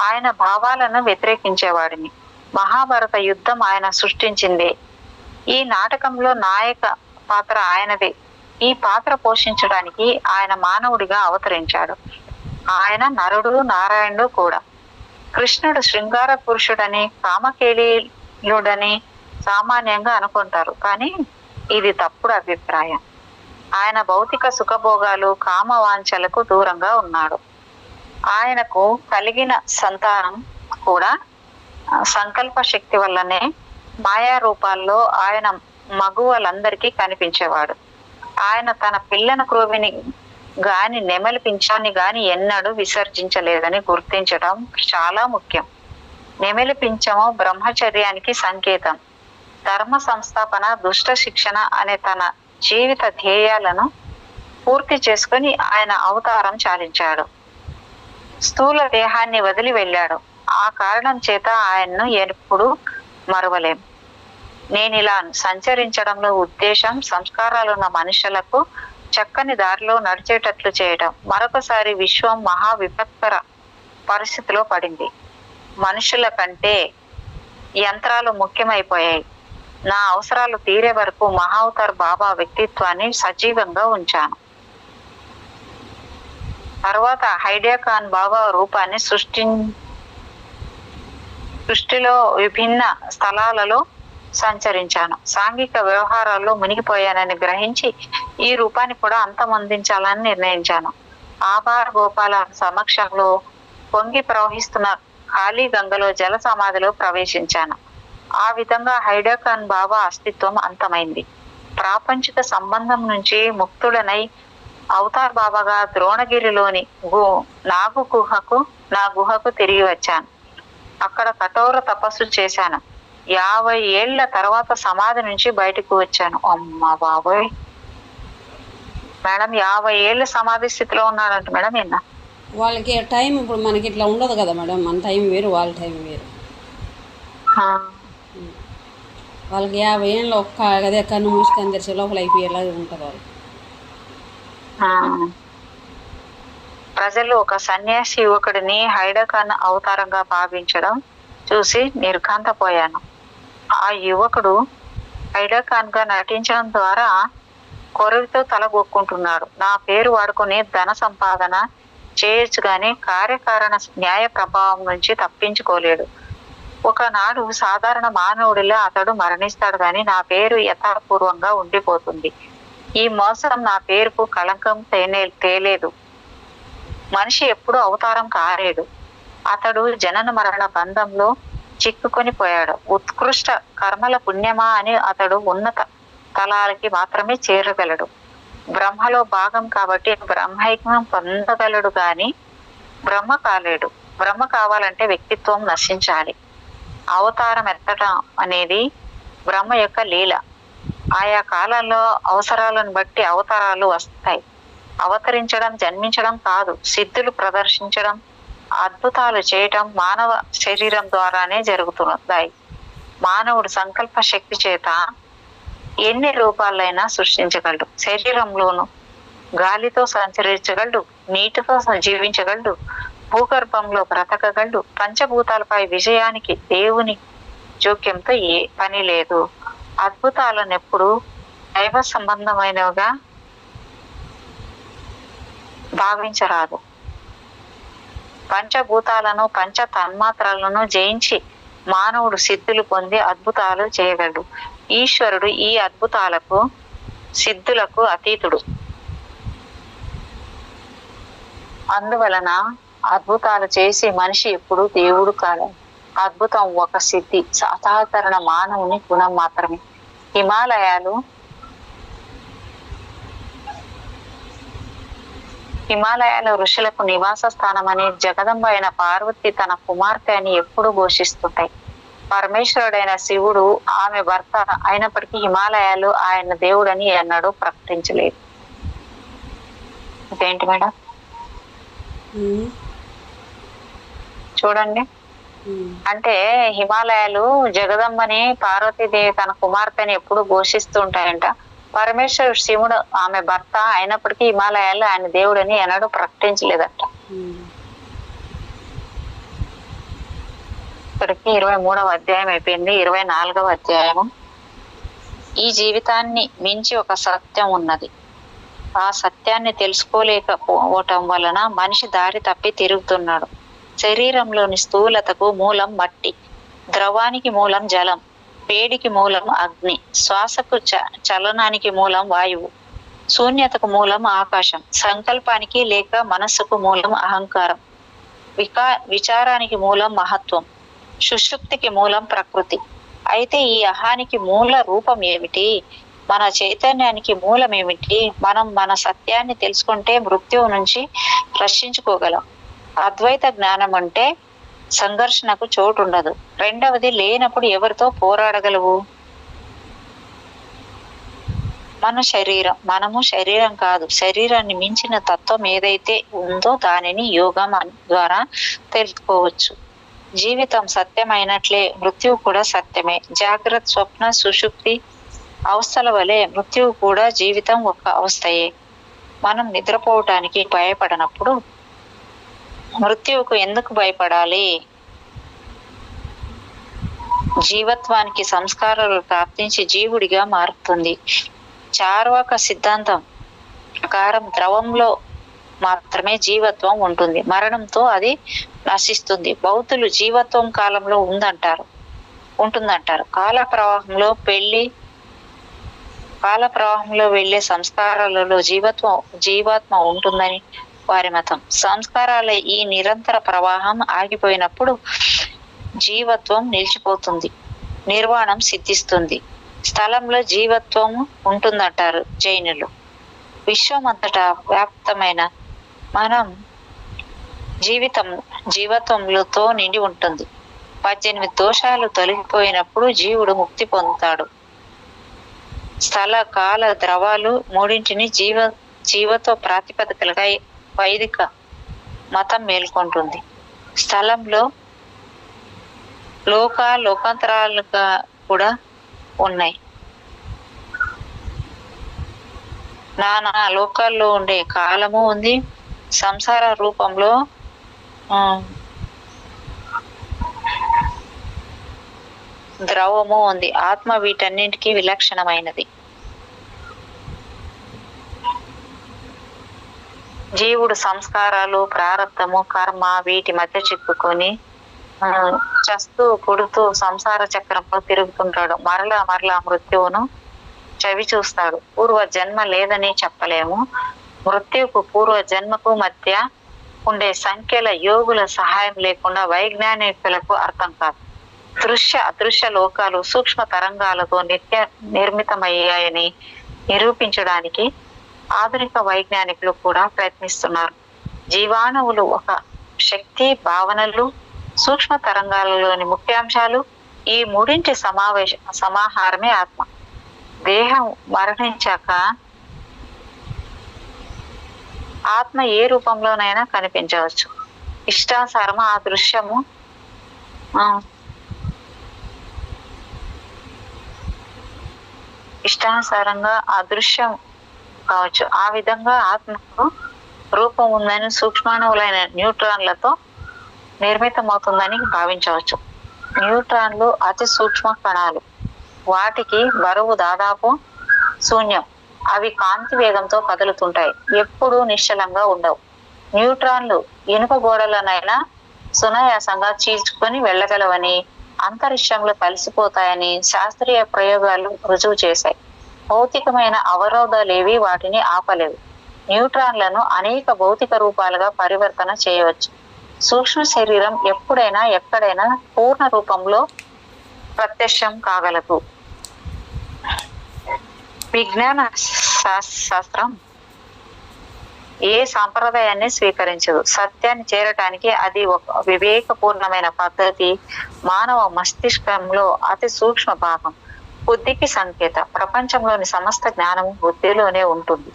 ఆయన భావాలను వ్యతిరేకించేవాడిని. మహాభారత యుద్ధం ఆయన సృష్టించిందే. ఈ నాటకంలో నాయక పాత్ర ఆయనదే. ఈ పాత్ర పోషించడానికి ఆయన మానవుడిగా అవతరించాడు. ఆయన నరుడు, నారాయణుడు కూడా. కృష్ణుడు శృంగార పురుషుడని, కామకేళీయుడని సామాన్యంగా అనుకుంటారు, కానీ ఇది తప్పుడు అభిప్రాయం. ఆయన భౌతిక సుఖభోగాలు, కామవాంఛలకు దూరంగా ఉన్నాడు. ఆయనకు కలిగిన సంతానం కూడా సంకల్ప శక్తి వల్లనే మాయా రూపాల్లో ఆయన మగువలందరికీ కనిపించేవాడు. ఆయన తన పిల్లను క్రోవిని గాని నెమలి పింఛాన్ని గాని ఎన్నడూ విసర్జించలేదని గుర్తించడం చాలా ముఖ్యం. నెమలి పింఛము బ్రహ్మచర్యానికి సంకేతం. ధర్మ సంస్థాపన, దుష్ట శిక్షణ అనే తన జీవిత ధ్యేయాలను పూర్తి చేసుకుని ఆయన అవతారం చాలించాడు. స్థూల దేహాన్ని వదిలి వెళ్ళాడు. ఆ కారణం చేత ఆయన్ను ఎప్పుడు మరువలేం. నేను ఇలా సంచరించడంలో ఉద్దేశం సంస్కారాలున్న మనుషులకు చక్కని దారిలో నడిచేటట్లు చేయడం. మరొకసారి విశ్వం మహా విపత్కర పరిస్థితిలో పడింది. మనుషుల కంటే యంత్రాలు ముఖ్యమైపోయాయి. నా అవసరాలు తీరే వరకు మహావతార్ బాబా వ్యక్తిత్వాన్ని సజీవంగా ఉంచాను. తర్వాత హైడియా ఖాన్ బాబా రూపాన్ని సృష్టిలో విభిన్న స్థలాలలో సంచరించాను. సాంఘిక వ్యవహారాల్లో మునిగిపోయానని గ్రహించి ఈ రూపాన్ని కూడా అంతమొందించాలని నిర్ణయించాను. ఆభార గోపాల సమక్షంలో పొంగి ప్రవహిస్తున్న ఖాళీ గంగలో జల సమాధిలో ప్రవేశించాను. ఆ విధంగా హైడా ఖాన్ బాబా అస్తిత్వం అంతమైంది. ప్రాపంచిక సంబంధం నుంచి ముక్తుడనై అవతార్ బాబాగా ద్రోణగిరిలోని నా గుహకు తిరిగి వచ్చాను. అక్కడ కఠోర తపస్సు చేశాను. 50 ఏళ్ల తర్వాత సమాధి నుంచి బయటకు వచ్చాను. అమ్మ బాబోయ్ మేడం, 50 ఏళ్ళ సమాధి స్థితిలో ఉన్నాడంట మేడం. నిన్న వాళ్ళకి టైం ఇప్పుడు మనకి ఇట్లా ఉండదు కదా మేడం, మన టైం వేరు వాళ్ళ టైం వేరు. వాళ్ళకి 50 ఏళ్ళు ఒక్క అదే కన్ను మూసుకొని తెరిచే లోపల అయిపోయేలా ఉంటుంది వాళ్ళు. ప్రజలు ఒక సన్యాసి యువకుడిని హైడా ఖాన్ అవతారంగా భావించడం చూసి నిర్ఘాంతపోయాను. ఆ యువకుడు హైడా ఖాన్ గా నటించడం ద్వారా కొరవితో తలగొక్కుంటున్నాడు. నా పేరు వాడుకుని ధన సంపాదన చేయొచ్చు గాని కార్యకారణ న్యాయ ప్రభావం నుంచి తప్పించుకోలేడు. ఒకనాడు సాధారణ మానవుడిలా అతడు మరణిస్తాడు గాని నా పేరు యథాపూర్వంగా ఉండిపోతుంది. ఈ మోసం నా పేరుకు కళంకం తేలేదు. మనిషి ఎప్పుడు అవతారం కాలేడు. అతడు జనన మరణ బంధంలో చిక్కుకొని పోయాడు. ఉత్కృష్ట కర్మల పుణ్యమా అని అతడు ఉన్నత తలాలకి మాత్రమే చేరగలడు. బ్రహ్మలో భాగం కాబట్టి బ్రహ్మైక్యం పొందగలడు గాని బ్రహ్మ కాలేడు. బ్రహ్మ కావాలంటే వ్యక్తిత్వం నశించాలి. అవతారం ఎత్తడం అనేది బ్రహ్మ యొక్క లీల. ఆయా కాలాల్లో అవసరాలను బట్టి అవతారాలు వస్తాయి. అవతరించడం జన్మించడం కాదు, సిద్ధులు ప్రదర్శించడం, అద్భుతాలు చేయటం మానవ శరీరం ద్వారానే జరుగుతున్నాయి. మానవుడు సంకల్ప శక్తి చేత ఎన్ని రూపాలైనా సృష్టించగలడు. శరీరంలోను గాలితో సంచరించగలడు, నీటితో జీవించగలడు, భూగర్భంలో బ్రతకగలడు. పంచభూతాలపై విజయానికి దేవుని జోక్యంతో ఏ పని లేదు. అద్భుతాలను ఎప్పుడు దైవ సంబంధమైనవిగా భావించరాదు. పంచభూతాలను పంచ తన్మాత్రలను జయించి మానవుడు సిద్ధులు పొంది అద్భుతాలు చేయగలడు. ఈశ్వరుడు ఈ అద్భుతాలకు సిద్ధులకు అతీతుడు. అందువలన అద్భుతాలు చేసి మనిషి ఎప్పుడు దేవుడు కాదు. అద్భుతం ఒక సిద్ధి, సాధారణ మానవుని గుణం మాత్రమే. హిమాలయాల ఋషులకు నివాస స్థానమని జగదంబ అయిన పార్వతి తన కుమార్తె అని ఎప్పుడు ఘోషిస్తుంటాయి. పరమేశ్వరుడైన శివుడు ఆమె భర్త అయినప్పటికీ హిమాలయాలు ఆయన దేవుడని ఎన్నడూ ప్రకటించలేదు. ఇదేంటి మేడం చూడండి. అంటే హిమాలయాలు జగదంబని పార్వతీదేవి తన కుమార్తెని ఎప్పుడు ఘోషిస్తుంటాయంట. పరమేశ్వరుడు శివుడు ఆమె భర్త అయినప్పటికీ హిమాలయాలు ఆయన దేవుడని ఎన్నడూ ప్రకటించలేదట. ఇప్పటికి 23వ అధ్యాయం అయిపోయింది. 24వ అధ్యాయము. ఈ జీవితాన్ని మించి ఒక సత్యం ఉన్నది. ఆ సత్యాన్ని తెలుసుకోలేకపోవటం వలన మనిషి దారి తప్పి తిరుగుతున్నాడు. శరీరంలోని స్థూలతకు మూలం మట్టి, ద్రవానికి మూలం జలం, వేడికి మూలం అగ్ని, శ్వాసకు చలనానికి మూలం వాయువు, శూన్యతకు మూలం ఆకాశం, సంకల్పానికి లేక మనస్సుకు మూలం అహంకారం, విచారానికి మూలం మహత్వం, సుషుప్తికి మూలం ప్రకృతి. అయితే ఈ అహానికి మూల రూపం ఏమిటి? మన చైతన్యానికి మూలం ఏమిటి? మనం మన సత్యాన్ని తెలుసుకుంటే మృత్యువు నుంచి రక్షించుకోగలం. అద్వైత జ్ఞానం అంటే సంఘర్షణకు చోటు ఉండదు. రెండవది, లేనప్పుడు ఎవరితో పోరాడగలవు? మనము శరీరం కాదు. శరీరాన్ని మించిన తత్వం ఏదైతే ఉందో దానిని యోగం ద్వారా తెలుసుకోవచ్చు. జీవితం సత్యమైనట్లే మృత్యువు కూడా సత్యమే. జాగ్రత్త, స్వప్న, సుషుప్తి అవస్థల వలె మృత్యువు కూడా జీవితం ఒక అవస్థయే. మనం నిద్రపోవటానికి భయపడనప్పుడు మృత్యువుకు ఎందుకు భయపడాలి? జీవత్వానికి సంస్కారాలు ప్రాప్తించి జీవుడిగా మారుతుంది. చార్వాక సిద్ధాంతం ప్రకారం ద్రవంలో మాత్రమే జీవత్వం ఉంటుంది. మరణంతో అది నశిస్తుంది. బౌద్ధులు జీవత్వం కాలంలో ఉంటుందంటారు. కాల ప్రవాహంలో వెళ్లే సంస్కారాలలో జీవాత్మ ఉంటుందని వారి మతం. సంస్కారాల ఈ నిరంతర ప్రవాహం ఆగిపోయినప్పుడు జీవత్వం నిలిచిపోతుంది, నిర్వాణం సిద్ధిస్తుంది, స్థలంలో జీవత్వం ఉంటుందంటారు జైనులు. విశ్వమంతటా వ్యాప్తమైన మనం జీవత్వంతో నిండి ఉంటుంది. 18 దోషాలు తొలగిపోయినప్పుడు జీవుడు ముక్తి పొందుతాడు. స్థల కాల ద్రవాలు మూడింటిని జీవతో ప్రాతిపదికలుగా వైదిక మతం మేల్కొంటుంది. స్థలంలో లోకాంతరాలుగా కూడా ఉన్నాయి. నానా లోకాల్లో ఉండే కాలము ఉంది, సంసార రూపంలో ద్రవము ఉంది. ఆత్మ వీటన్నింటికి విలక్షణమైనది. జీవుడు సంస్కారాలు, ప్రారబ్ధము, కర్మ వీటి మధ్య చిక్కుకొని చస్తూ పుడుతూ సంసార చక్రంలో తిరుగుతుంటాడు. మరలా మృత్యువును చవి చూస్తాడు. పూర్వ జన్మ లేదని చెప్పలేము. మృత్యువుకు పూర్వ జన్మకు మధ్య ఉండే సంఖ్యల యోగుల సహాయం లేకుండా వైజ్ఞానికులకు అర్థం కాదు. అదృశ్య లోకాలు సూక్ష్మ తరంగాలతో నిర్మితమయ్యాయని నిరూపించడానికి ఆధునిక వైజ్ఞానికులు కూడా ప్రయత్నిస్తున్నారు. జీవాణువులు ఒక శక్తి, భావనలు, సూక్ష్మ తరంగాలలోని ముఖ్యాంశాలు, ఈ మూడింటి సమాహారమే ఆత్మ. దేహం మరణించాక ఆత్మ ఏ రూపంలోనైనా కనిపించవచ్చు. ఇష్టానుసారం ఆ దృశ్యము ఇష్టానుసారంగా ఆ దృశ్యం కావచ్చు. ఆ విధంగా ఆత్మకు రూపం ఉందని సూక్ష్మాణువులైన న్యూట్రాన్లతో నిర్మితమవుతుందని భావించవచ్చు. న్యూట్రాన్లు అతి సూక్ష్మ కణాలు. వాటికి బరువు దాదాపు శూన్యం. అవి కాంతి వేగంతో కదులుతుంటాయి, ఎప్పుడూ నిశ్చలంగా ఉండవు. న్యూట్రాన్లు ఇనుప గోడలనైనా సునాయాసంగా చీల్చుకొని వెళ్ళగలవని, అంతరిక్షంలో కలిసిపోతాయని శాస్త్రీయ ప్రయోగాలు రుజువు చేశాయి. భౌతికమైన అవరోధాలేవి వాటిని ఆపలేవు. న్యూట్రాన్లను అనేక భౌతిక రూపాలుగా పరివర్తన చేయవచ్చు. సూక్ష్మ శరీరం ఎప్పుడైనా ఎక్కడైనా పూర్ణ రూపంలో ప్రత్యక్షం కాగలదు. విజ్ఞాన శాస్త్రం ఏ సాంప్రదాయాన్ని స్వీకరించదు. సత్యాన్ని చేరటానికి అది ఒక వివేకపూర్ణమైన పద్ధతి. మానవ మస్తిష్కంలో అతి సూక్ష్మ భాగం, బుద్ధికి సంకేత. ప్రపంచంలోని సమస్త జ్ఞానము బుద్ధిలోనే ఉంటుంది.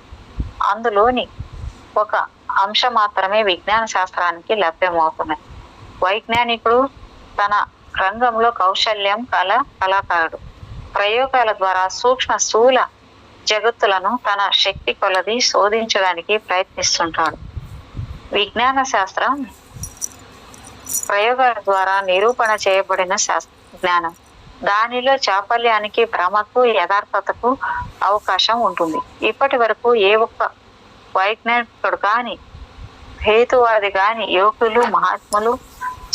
అందులోని ఒక అంశం మాత్రమే విజ్ఞాన శాస్త్రానికి లభ్యమవుతున్నది. వైజ్ఞానికుడు తన రంగంలో కౌశల్యం కళాకారుడు. ప్రయోగాల ద్వారా సూక్ష్మ స్థూల జగత్తులను తన శక్తి కొలది శోధించడానికి ప్రయత్నిస్తుంటాడు. విజ్ఞాన శాస్త్రం ప్రయోగాల ద్వారా నిరూపణ చేయబడిన జ్ఞానం. దానిలో చాపల్యానికి, భ్రమకు, యథార్థతకు అవకాశం ఉంటుంది. ఇప్పటి వరకు ఏ ఒక్క వైజ్ఞానికుడు కానీ, హేతువాది కానీ, యోగులు, మహాత్ములు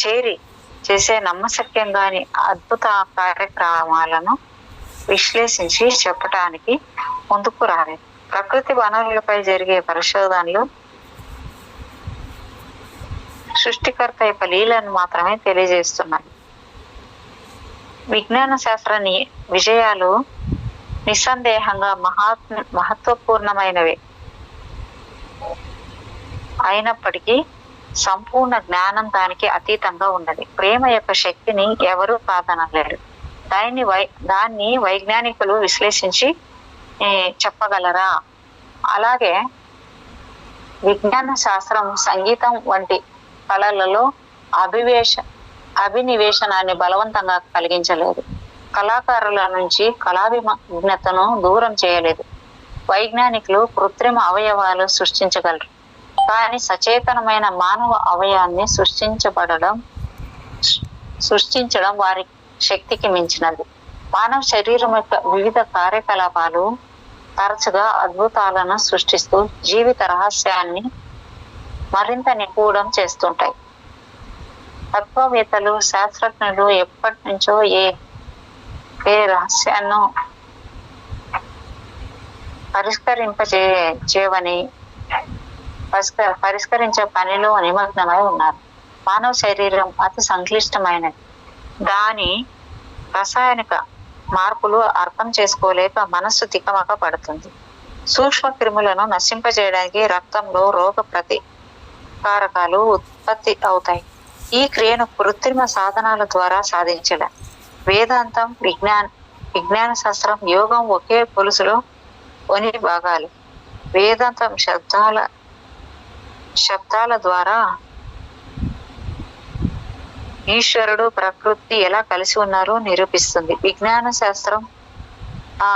చేరి చేసే నమ్మశక్యం గాని అద్భుత కార్యక్రమాలను విశ్లేషించి చెప్పటానికి ముందుకు రాలేదు. ప్రకృతి వనరులపై జరిగే పరిశోధనలు సృష్టికర్త యొక్క లీలను మాత్రమే తెలియజేస్తున్నాయి. విజ్ఞాన శాస్త్ర విజయాలు నిస్సందేహంగా మహత్వపూర్ణమైనవే అయినప్పటికీ సంపూర్ణ జ్ఞానం దానికి అతీతంగా ఉన్నది. ప్రేమ యొక్క శక్తిని ఎవరూ కాదనలేరు. దాన్ని వైజ్ఞానికులు విశ్లేషించి చెప్పగలరా? అలాగే విజ్ఞాన శాస్త్రం సంగీతం వంటి కళలలో అభినివేశనాన్ని బలవంతంగా కలిగించలేదు. కళాకారుల నుంచి కళాభిజ్ఞతను దూరం చేయలేదు. వైజ్ఞానికులు కృత్రిమ అవయవాలు సృష్టించగలరు, కానీ సచేతనమైన మానవ అవయవాన్ని సృష్టించడం వారి శక్తికి మించినది. మానవ శరీరం యొక్క వివిధ కార్యకలాపాలు తరచుగా అద్భుతాలను సృష్టిస్తూ జీవిత రహస్యాన్ని మరింత నిగూఢం చేస్తుంటాయి. తత్వవేత్తలు, శాస్త్రజ్ఞులు ఎప్పటి నుంచో ఏ రహస్యాన్ని పరిష్కరింపజేయవని పరిష్కరించే పనిలో నిమగ్నమై ఉన్నారు. మానవ శరీరం అతి సంక్లిష్టమైనది. దాని రసాయనిక మార్పులు అర్థం చేసుకోలేక మనస్సు తికమక పడుతుంది. సూక్ష్మ క్రిములను నశింపజేయడానికి రక్తంలో రోగ ప్రతికారకాలు ఉత్పత్తి అవుతాయి. ఈ క్రియను కృత్రిమ సాధనాల ద్వారా సాధించడం. వేదాంతం, విజ్ఞాన శాస్త్రం, యోగం ఒకే పొలుసులో కొన్ని భాగాలు. వేదాంతం శబ్దాల ద్వారా ఈశ్వరుడు, ప్రకృతి ఎలా కలిసి ఉన్నారో నిరూపిస్తుంది. విజ్ఞాన శాస్త్రం ఆ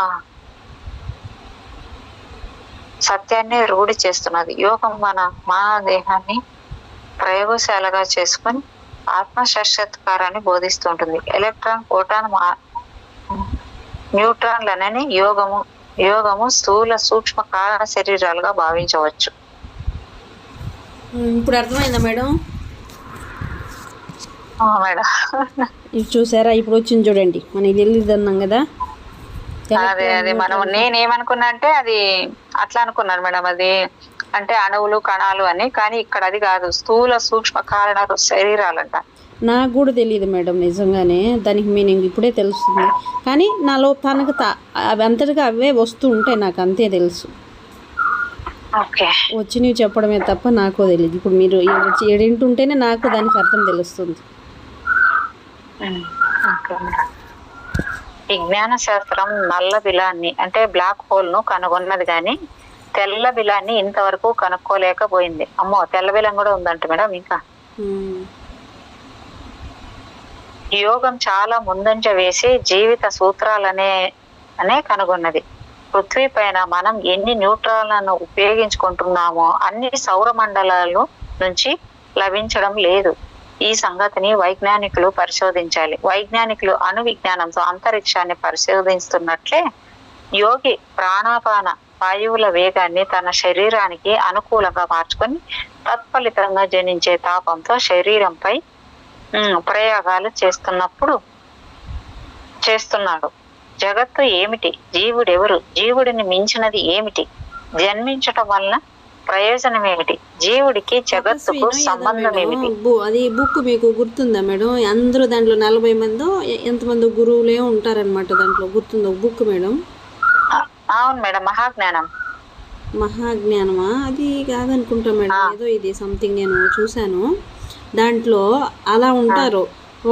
సత్యాన్ని రూఢి చేస్తున్నది. యోగం మన దేహాన్ని ప్రయోగశాలగా చేసుకుని ఆత్మసాక్షాత్కారాన్ని బోధిస్తుంటుంది. ఎలక్ట్రాన్, ప్రోటాన్, న్యూట్రాన్లనని యోగము స్థూల సూక్ష్మ కారణ శరీరాలుగా భావించవచ్చు. ఇప్పుడు అర్థమైందా మేడం? మేడం ఇది చూసారా? ఇప్పుడు వచ్చింది చూడండి. మనకి తెలియదు అన్నాం కదా. అదే మనం నేనేమనుకున్నా అంటే అది అట్లా అనుకున్నాను మేడం. అది అంటే అణువులు, కణాలు అని. కానీ ఇక్కడ అది కాదు, స్థూల సూక్ష్మ కారణ శరీరాలంట. నాకు కూడా తెలియదు మేడం, నిజంగానే దానికి మీనింగ్ ఇప్పుడే తెలుస్తుంది. కానీ నాలో తనకు అవి అంతటిగా అవే వస్తూ ఉంటాయి, నాకు అంతే తెలుసు. వచ్చి నువ్వు చెప్పడమే తప్ప నాకు తెలియదు. ఇప్పుడు మీరు ఏడింటుంటేనే నాకు దానికి అర్థం తెలుస్తుంది. విజ్ఞాన శాస్త్రం నల్ల బిలాన్ని అంటే బ్లాక్ హోల్ ను కనుగొన్నది, కానీ తెల్ల బిలాన్ని ఇంతవరకు కనుక్కోలేకపోయింది. అమ్మో, తెల్ల బిలం కూడా ఉందంట మేడం. ఇంకా యోగం చాలా ముందంజ వేసి జీవిత సూత్రాలనే కనుగొన్నది. పృథ్వీ పైన మనం ఎన్ని న్యూట్రాన్లను ఉపయోగించుకుంటున్నామో అన్ని సౌర మండలాలు నుంచి లభించడం లేదు. ఈ సంగతిని వైజ్ఞానికులు పరిశోధించాలి. వైజ్ఞానికులు అణు విజ్ఞానంతో అంతరిక్షాన్ని పరిశోధిస్తున్నట్లే యోగి ప్రాణాపాన వాయువుల వేగాన్ని తన శరీరానికి అనుకూలంగా మార్చుకొని తత్ఫలితంగా జనించే తాపంతో శరీరంపై ప్రయోగాలు చేస్తున్నాడు. జగత్తు ఏమిటి? జీవుడెవరు? జీవుడిని మించినది ఏమిటి? జన్మించటం వలన ప్రయోజనం ఏమిటి? జీవుడికి జగత్తుకు సంబంధం ఏమిటి? అది బుక్ మీకు గుర్తుందా మేడం? అందరూ దాంట్లో 40 మంది ఎంతమంది గురువులే ఉంటారనమాట. దాంట్లో గుర్తుందా బుక్ మేడం? అవును మేడం, మహాజ్ఞానమా? అది కాదనుకుంటా మేడం, ఏదో ఇది సంథింగ్ నేను చూశాను. దాంట్లో అలా ఉంటారు.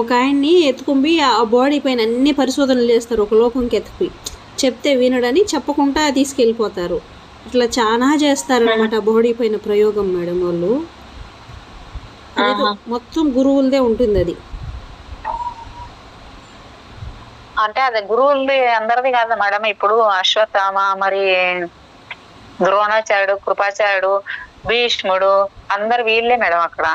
ఒక ఆయన్ని ఎత్తుకుని ఆ బాడీ పైన అన్ని పరిశోధనలు చేస్తారు. ఒక లోకంకి ఎత్తుకుపోయి చెప్తే వినడని చెప్పకుండా తీసుకెళ్ళిపోతారు. ఇట్లా చాలా చేస్తారనమాట బాడీ పైన ప్రయోగం మేడం వాళ్ళు. మొత్తం గురువులదే ఉంటుంది అది. అంటే అది గురువులది అందరిది కాదు మేడం. ఇప్పుడు అశ్వత్థామ, మరి ద్రోణాచార్యుడు, కృపాచార్యుడు, భీష్ముడు అందరు వీళ్ళే మేడం అక్కడ.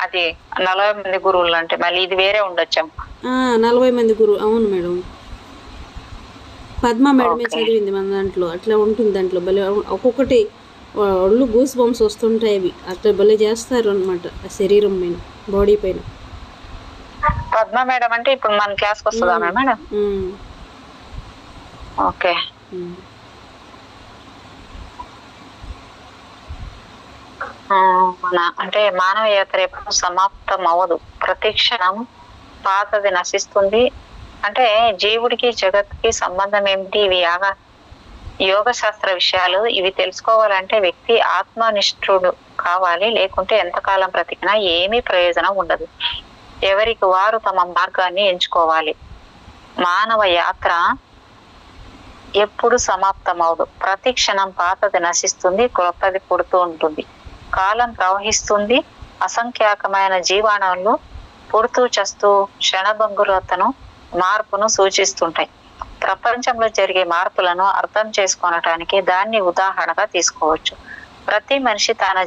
అది 40 మంది గురువులు అంటే మళ్ళీ ఇది వేరే ఉండొచ్చు. 40 మంది గురువు. అవును మేడం, పద్మ మేడమే చదివింది మన దాంట్లో. అట్లా ఉంటుంది దాంట్లో. భలే ఒక్కొక్కటి ఒళ్ళు గూస్ బంప్స్ వస్తుంటాయి. అవి అట్లా భలే చేస్తారు అనమాట ఆ శరీరం పైన, బాడీ పైన. పద్మ మేడం అంటే ఇప్పుడు మన క్లాస్కి వస్తుందా మేడం? ఓకే. అంటే మానవ యాత్ర ఎప్పుడు సమాప్తం అవ్వదు. ప్రతి క్షణం పాతది నశిస్తుంది. అంటే జీవుడికి జగత్తుకి సంబంధం ఏమిటి? ఇవి యోగ శాస్త్ర విషయాలు. ఇవి తెలుసుకోవాలంటే వ్యక్తి ఆత్మనిష్ఠుడు కావాలి. లేకుంటే ఎంతకాలం బ్రతికినా ఏమీ ప్రయోజనం ఉండదు. ఎవరికి వారు తమ మార్గాన్ని ఎంచుకోవాలి. మానవ యాత్ర ఎప్పుడు సమాప్తం అవదు. ప్రతి క్షణం పాతది నశిస్తుంది, కొత్తది పుడుతూ ఉంటుంది. కాలం ప్రవహిస్తుంది. అసంఖ్యాకమైన జీవాణువులు పుడుతూ చస్తూ క్షణభంగురతను, మార్పును సూచిస్తుంటాయి. ప్రపంచంలో జరిగే మార్పులను అర్థం చేసుకోవటానికి దాన్ని ఉదాహరణగా తీసుకోవచ్చు. ప్రతి మనిషి తన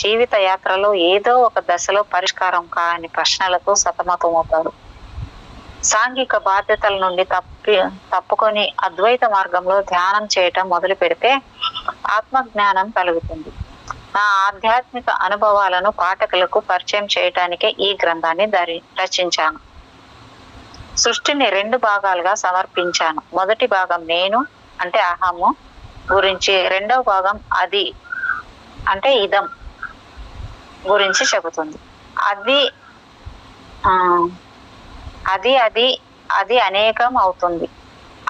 జీవిత యాత్రలో ఏదో ఒక దశలో పరిష్కారం కాని ప్రశ్నలతో సతమతమవుతాడు. సాంఘిక బాధ్యతల నుండి తప్పుకొని అద్వైత మార్గంలో ధ్యానం చేయటం మొదలు పెడితే ఆత్మజ్ఞానం కలుగుతుంది. నా ఆధ్యాత్మిక అనుభవాలను పాఠకులకు పరిచయం చేయటానికే ఈ గ్రంథాన్ని రచించాను. సృష్టిని 2 భాగాలుగా సమర్పించాను. మొదటి భాగం నేను అంటే అహము గురించి, రెండవ భాగం అది అంటే ఇదం గురించి చెబుతుంది. అది అది అది అది అనేకం అవుతుంది.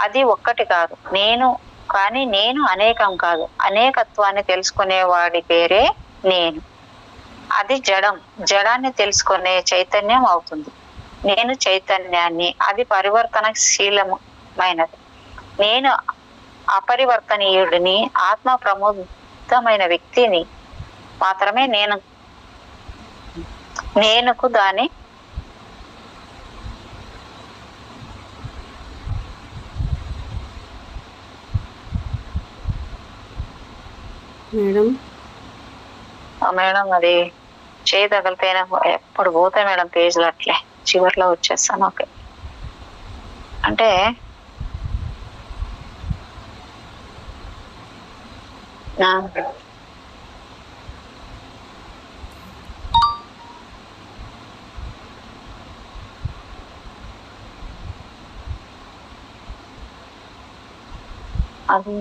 అది ఒక్కటి కాదు నేను, కానీ నేను అనేకం కాదు. అనేకత్వాన్ని తెలుసుకునేవాడి పేరే నేను. అది జడం, జడాన్ని తెలుసుకునే చైతన్యం అవుతుంది. నేను చైతన్యాన్ని, అది పరివర్తనశీలమైనది. నేను అపరివర్తనీయుడిని, ఆత్మ ప్రముఖమైన వ్యక్తిని మాత్రమే నేనుకు దాని మేడం అది చేయి తగిలితేనే ఎప్పుడు పోతాయి మేడం పేజీలు, అట్లే చివరిలో వచ్చేస్తాను. ఓకే, అంటే అది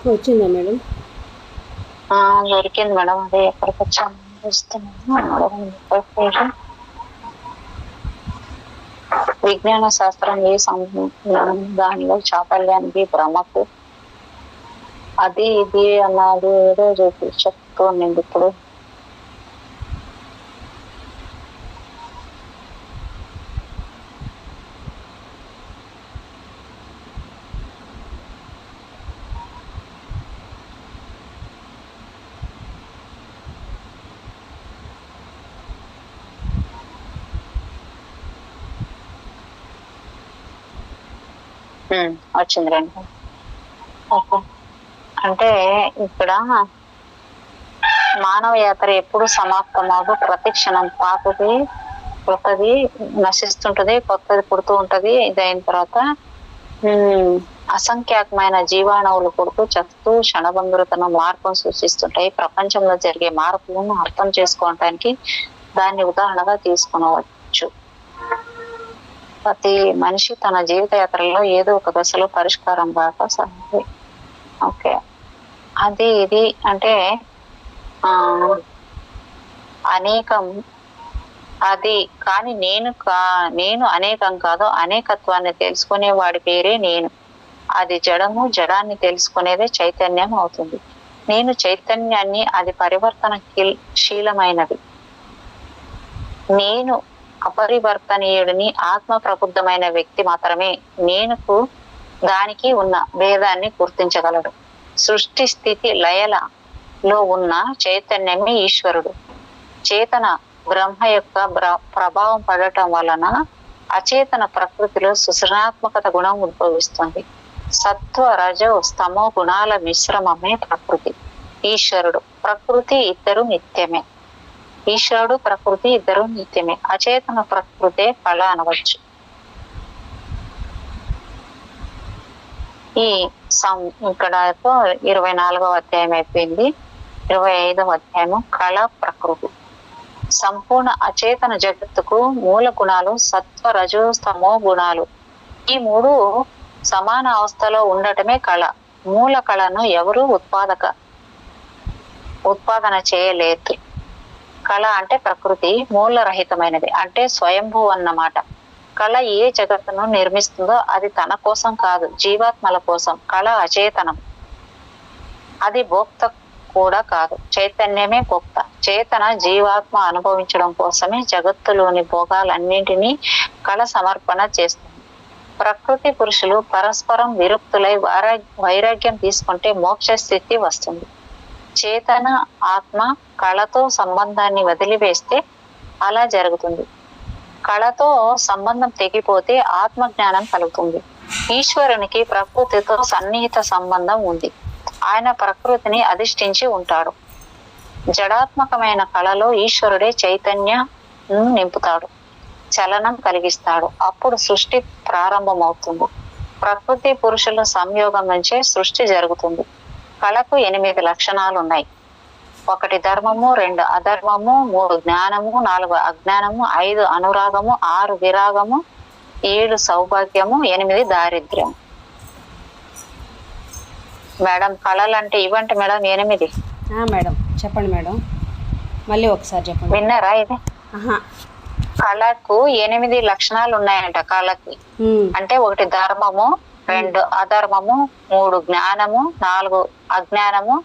వచ్చిందా మేడం? దొరికింది మేడం. అదే ఎక్కడికి వచ్చాము చూస్తున్నాను. విజ్ఞాన శాస్త్రం ఏ దానిలో చాపల్యానికి భ్రమకు అది ఇది అన్నాడు, ఏదో చెప్తూ ఉండింది. ఇప్పుడు వచ్చింది రండి. ఓకే, అంటే ఇక్కడ మానవ యాత్ర ఎప్పుడు సమాప్తమాగు, ప్రతి క్షణం పాతది కొత్తది నశిస్తుంటది, కొత్తది పుడుతూ ఉంటది. ఇది అయిన తర్వాత అసంఖ్యాకమైన జీవాణువులు పుడుతూ చస్తూ క్షణభంగురతను మార్పును సూచిస్తుంటాయి. ప్రపంచంలో జరిగే మార్పులను అర్థం చేసుకోవటానికి దాన్ని ఉదాహరణగా తీసుకునవచ్చు. ప్రతి మనిషి తన జీవిత యాత్రలో ఏదో ఒక దశలో పరిష్కారం రాక సాధ్యమే. ఓకే, అది ఇది అంటే అనేకం అది, కానీ నేను అనేకం కాదు. అనేకత్వాన్ని తెలుసుకునే వాడి పేరే నేను. అది జడము, జడాన్ని తెలుసుకునేదే చైతన్యం అవుతుంది. నేను చైతన్యాన్ని, అది పరివర్తనశీలమైనది. నేను అపరివర్తనీయుడిని, ఆత్మ ప్రబుద్ధమైన వ్యక్తి మాత్రమే నేనుకు దానికి ఉన్న భేదాన్ని గుర్తించగలడు. సృష్టి స్థితి లయలలో ఉన్న చైతన్యమే ఈశ్వరుడు. చేతన బ్రహ్మ యొక్క ప్రభావం పడటం వలన అచేతన ప్రకృతిలో సృజనాత్మకత గుణం ఉద్భవిస్తుంది. సత్వ రజో స్తమో గుణాల మిశ్రమమే ప్రకృతి. ఈశ్వరుడు ప్రకృతి ఇద్దరు నిత్యమే. ఈశ్వరుడు ప్రకృతి ఇద్దరు నిత్యమే. అచేతన ప్రకృతే కళ అనవచ్చు. ఇక్కడ 24వ అధ్యాయం అయిపోయింది. 25వ అధ్యాయము కళ ప్రకృతి. సంపూర్ణ అచేతన జగత్తుకు మూల గుణాలు సత్వ రజో స్తమో గుణాలు. ఈ మూడు సమాన అవస్థలో ఉండటమే కళ. మూల కళను ఎవరు ఉత్పాదన చేయలేదు. కళ అంటే ప్రకృతి మూలరహితమైనది, అంటే స్వయంభూ అన్నమాట. కళ ఏ జగత్తును నిర్మిస్తుందో అది తన కోసం కాదు, జీవాత్మల కోసం. కళ అచేతనం, అది భోక్త కూడా కాదు, చైతన్యమే భోక్త. చేతన జీవాత్మ అనుభవించడం కోసమే జగత్తులోని భోగాలన్నింటినీ కళ సమర్పణ చేస్తుంది. ప్రకృతి పురుషులు పరస్పరం విరుక్తులై వైరాగ్యం తీసుకుంటే మోక్ష స్థితి వస్తుంది. చేతన ఆత్మ కళతో సంబంధాన్ని వదిలివేస్తే అలా జరుగుతుంది. కళతో సంబంధం తెగిపోతే ఆత్మ జ్ఞానం కలుగుతుంది. ఈశ్వరునికి ప్రకృతితో సన్నిహిత సంబంధం ఉంది. ఆయన ప్రకృతిని అధిష్ఠించి ఉంటాడు. జడాత్మకమైన కళలో ఈశ్వరుడే చైతన్యం నింపుతాడు, చలనం కలిగిస్తాడు. అప్పుడు సృష్టి ప్రారంభమవుతుంది. ప్రకృతి పురుషుల సంయోగం నుంచే సృష్టి జరుగుతుంది. కళకు 8 లక్షణాలు ఉన్నాయి. 1 ధర్మము, 2 అధర్మము, 3 జ్ఞానము, 4 అజ్ఞానము, 5 అనురాగము, 6 విరాగము, 7 సౌభాగ్యము, 8 దారిద్ర్యం. మేడం కళలు అంటే ఇవంటే మేడం 8. మేడం చెప్పండి మేడం, మళ్ళీ ఒకసారి చెప్పండి. విన్నారా ఇది? కళకు 8 లక్షణాలు ఉన్నాయంట. కళకి అంటే 1 ధర్మము, 2 అధర్మము, 3 జ్ఞానము, 4 అజ్ఞానము,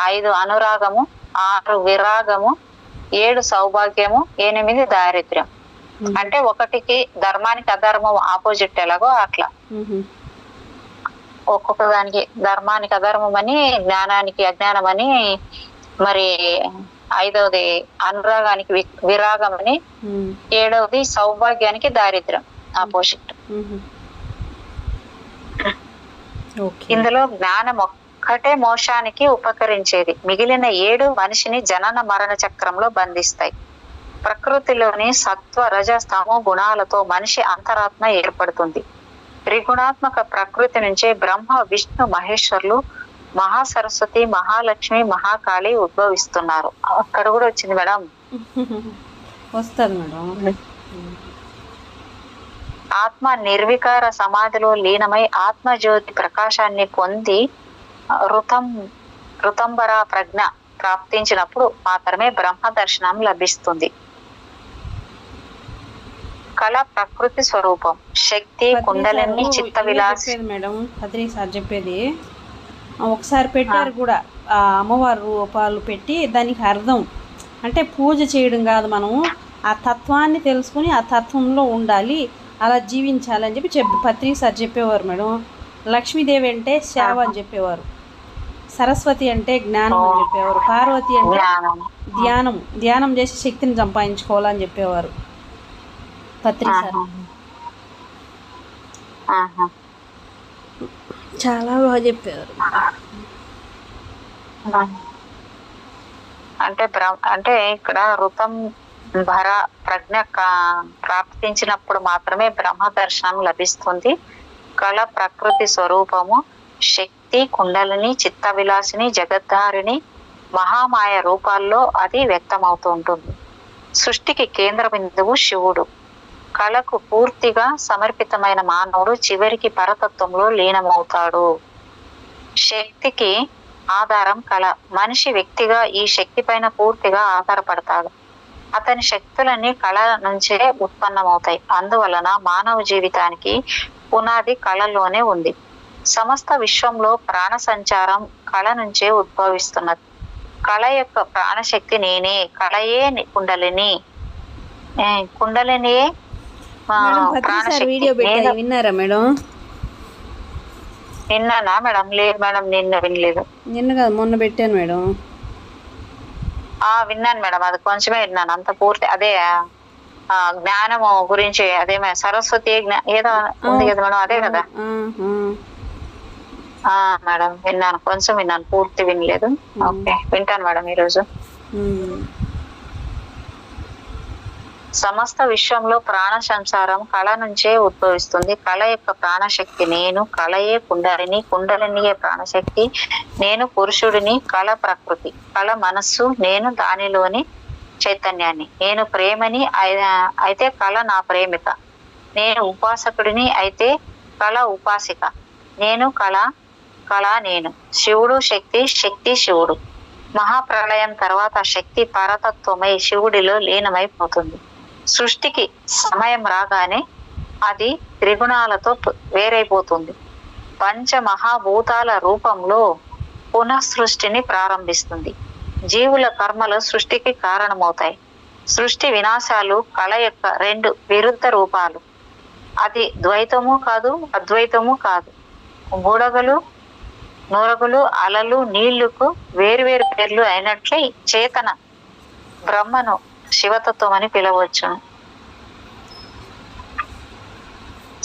5 అనురాగము, 6 విరాగము, 7 సౌభాగ్యము, 8 దారిద్ర్యం. అంటే 1కి ధర్మానికి అధర్మం ఆపోజిట్ ఎలాగో అట్లా ఒక్కొక్క దానికి ధర్మానికి అధర్మం అని, జ్ఞానానికి అజ్ఞానం అని, మరి 5వది అనురాగానికి విరాగం అని, 7వది సౌభాగ్యానికి దారిద్ర్యం ఆపోజిట్. ఇందులో జ్ఞానం ఒక్కటే మోక్షానికి ఉపకరించేది. మిగిలిన 7 మనిషిని జనన మరణ చక్రంలో బంధిస్తాయి. ప్రకృతిలోని సత్వ రజ తమో గుణాలతో మనిషి అంతరాత్మ ఏర్పడుతుంది. త్రిగుణాత్మక ప్రకృతి నుంచే బ్రహ్మ, విష్ణు, మహేశ్వరులు, మహాసరస్వతి, మహాలక్ష్మి, మహాకాళి ఉద్భవిస్తున్నారు. అక్కడ కూడా వచ్చింది మేడం. వస్తుంది మేడం. ఆత్మ నిర్వికార సమాధిలో లీనమై ఆత్మజ్యోతి ప్రకాశాన్ని పొంది ఋతంబర ప్రజ్ఞ ప్రాప్తించినప్పుడు మాత్రమే బ్రహ్మ దర్శనం లభిస్తుంది. కళ ప్రకృతి స్వరూపం, శక్తి, కుండలిని, చిత్త విలాస్. మేడం పత్రి సార్ చెప్పేది ఒకసారి పెట్టారు కూడా, ఆ అమ్మవారి రూపాలు పెట్టి దానికి అర్థం అంటే పూజ చేయడం కాదు, మనం ఆ తత్వాన్ని తెలుసుకుని ఆ తత్వంలో ఉండాలి, అలా జీవించాలని చెప్పి పత్రి సార్ చెప్పేవారు మేడం. లక్ష్మీదేవి అంటే సేవ అని చెప్పేవారు, సరస్వతి అంటే జ్ఞానం అని చెప్పేవారు, పార్వతి అంటే ధ్యానం చేసి శక్తిని సంపాదించుకోవాలని చెప్పేవారు పత్రి సార్. చాలా బాగా చెప్పేవారు. అంటే ఇక్కడ ఋతంబర ప్రజ్ఞ ప్రాప్తించినప్పుడు మాత్రమే బ్రహ్మ దర్శనం లభిస్తుంది. కళ ప్రకృతి స్వరూపము, శక్తి, కుండలిని, చిత్త విలాసిని, జగద్ధారిణి, మహామాయ రూపాల్లో అది వ్యక్తమవుతూ ఉంటుంది. సృష్టికి కేంద్ర బిందువు శివుడు. కళకు పూర్తిగా సమర్పితమైన మానవుడు చివరికి పరతత్వంలో లీనమవుతాడు. శక్తికి ఆధారం కళ. మనిషి వ్యక్తిగా ఈ శక్తి పైన పూర్తిగా ఆధారపడతాడు. అతని శక్తులన్నీ కళ నుంచే ఉత్పన్నమవుతాయి. అందువలన మానవ జీవితానికి పునాది కళలోనే ఉంది. సమస్త విశ్వంలో ప్రాణ సంచారం కళ నుంచే ఉద్భవిస్తున్నది. కళ యొక్క ప్రాణశక్తి నేనే. కళయే కుండలిని, కుండలినియే వీడియో విన్నారా మేడం? విన్నానా మేడం? లేదు మేడం, నిన్న వినలేదు. నిన్న కదా మొన్న పెట్టాను మేడం. విన్నాను మేడం, అది కొంచెమే విన్నాను, అంత పూర్తి. అదే జ్ఞానము గురించి, అదే సరస్వతి ఏదో ఉంది కదా మేడం, అదే కదా మేడం. విన్నాను, కొంచెం విన్నాను, పూర్తి వినలేదు. ఓకే, వింటాను మేడం ఈరోజు. సమస్త విశ్వంలో ప్రాణ సంసారం కళ నుంచే ఉద్భవిస్తుంది. కళ యొక్క ప్రాణశక్తి నేను. కళయే కుండలిని, కుండలినియే ప్రాణశక్తి, నేను పురుషుడిని. కళ ప్రకృతి, కళ మనస్సు, నేను దానిలోని చైతన్యాన్ని. నేను ప్రేమని అయితే కళ నా ప్రేమిక. నేను ఉపాసకుడిని అయితే కళ ఉపాసిక. నేను కళ, కళ నేను. శివుడు శక్తి, శక్తి శివుడు. మహాప్రళయం తర్వాత శక్తి పరతత్వమై శివుడిలో లీనమైపోతుంది. సృష్టికి సమయం రాగానే అది త్రిగుణాలతో వేరైపోతుంది. పంచమహాభూతాల రూపంలో పునఃసృష్టిని ప్రారంభిస్తుంది. జీవుల కర్మలు సృష్టికి కారణమవుతాయి. సృష్టి వినాశాలు కళ యొక్క 2 విరుద్ధ రూపాలు. అది ద్వైతము కాదు, అద్వైతము కాదు. బుడగలు, నూరగులు, అలలు, నీళ్లకు వేరువేరు పేర్లు అయినట్లే చేతన బ్రహ్మను శివతత్వం అని పిలవచ్చు.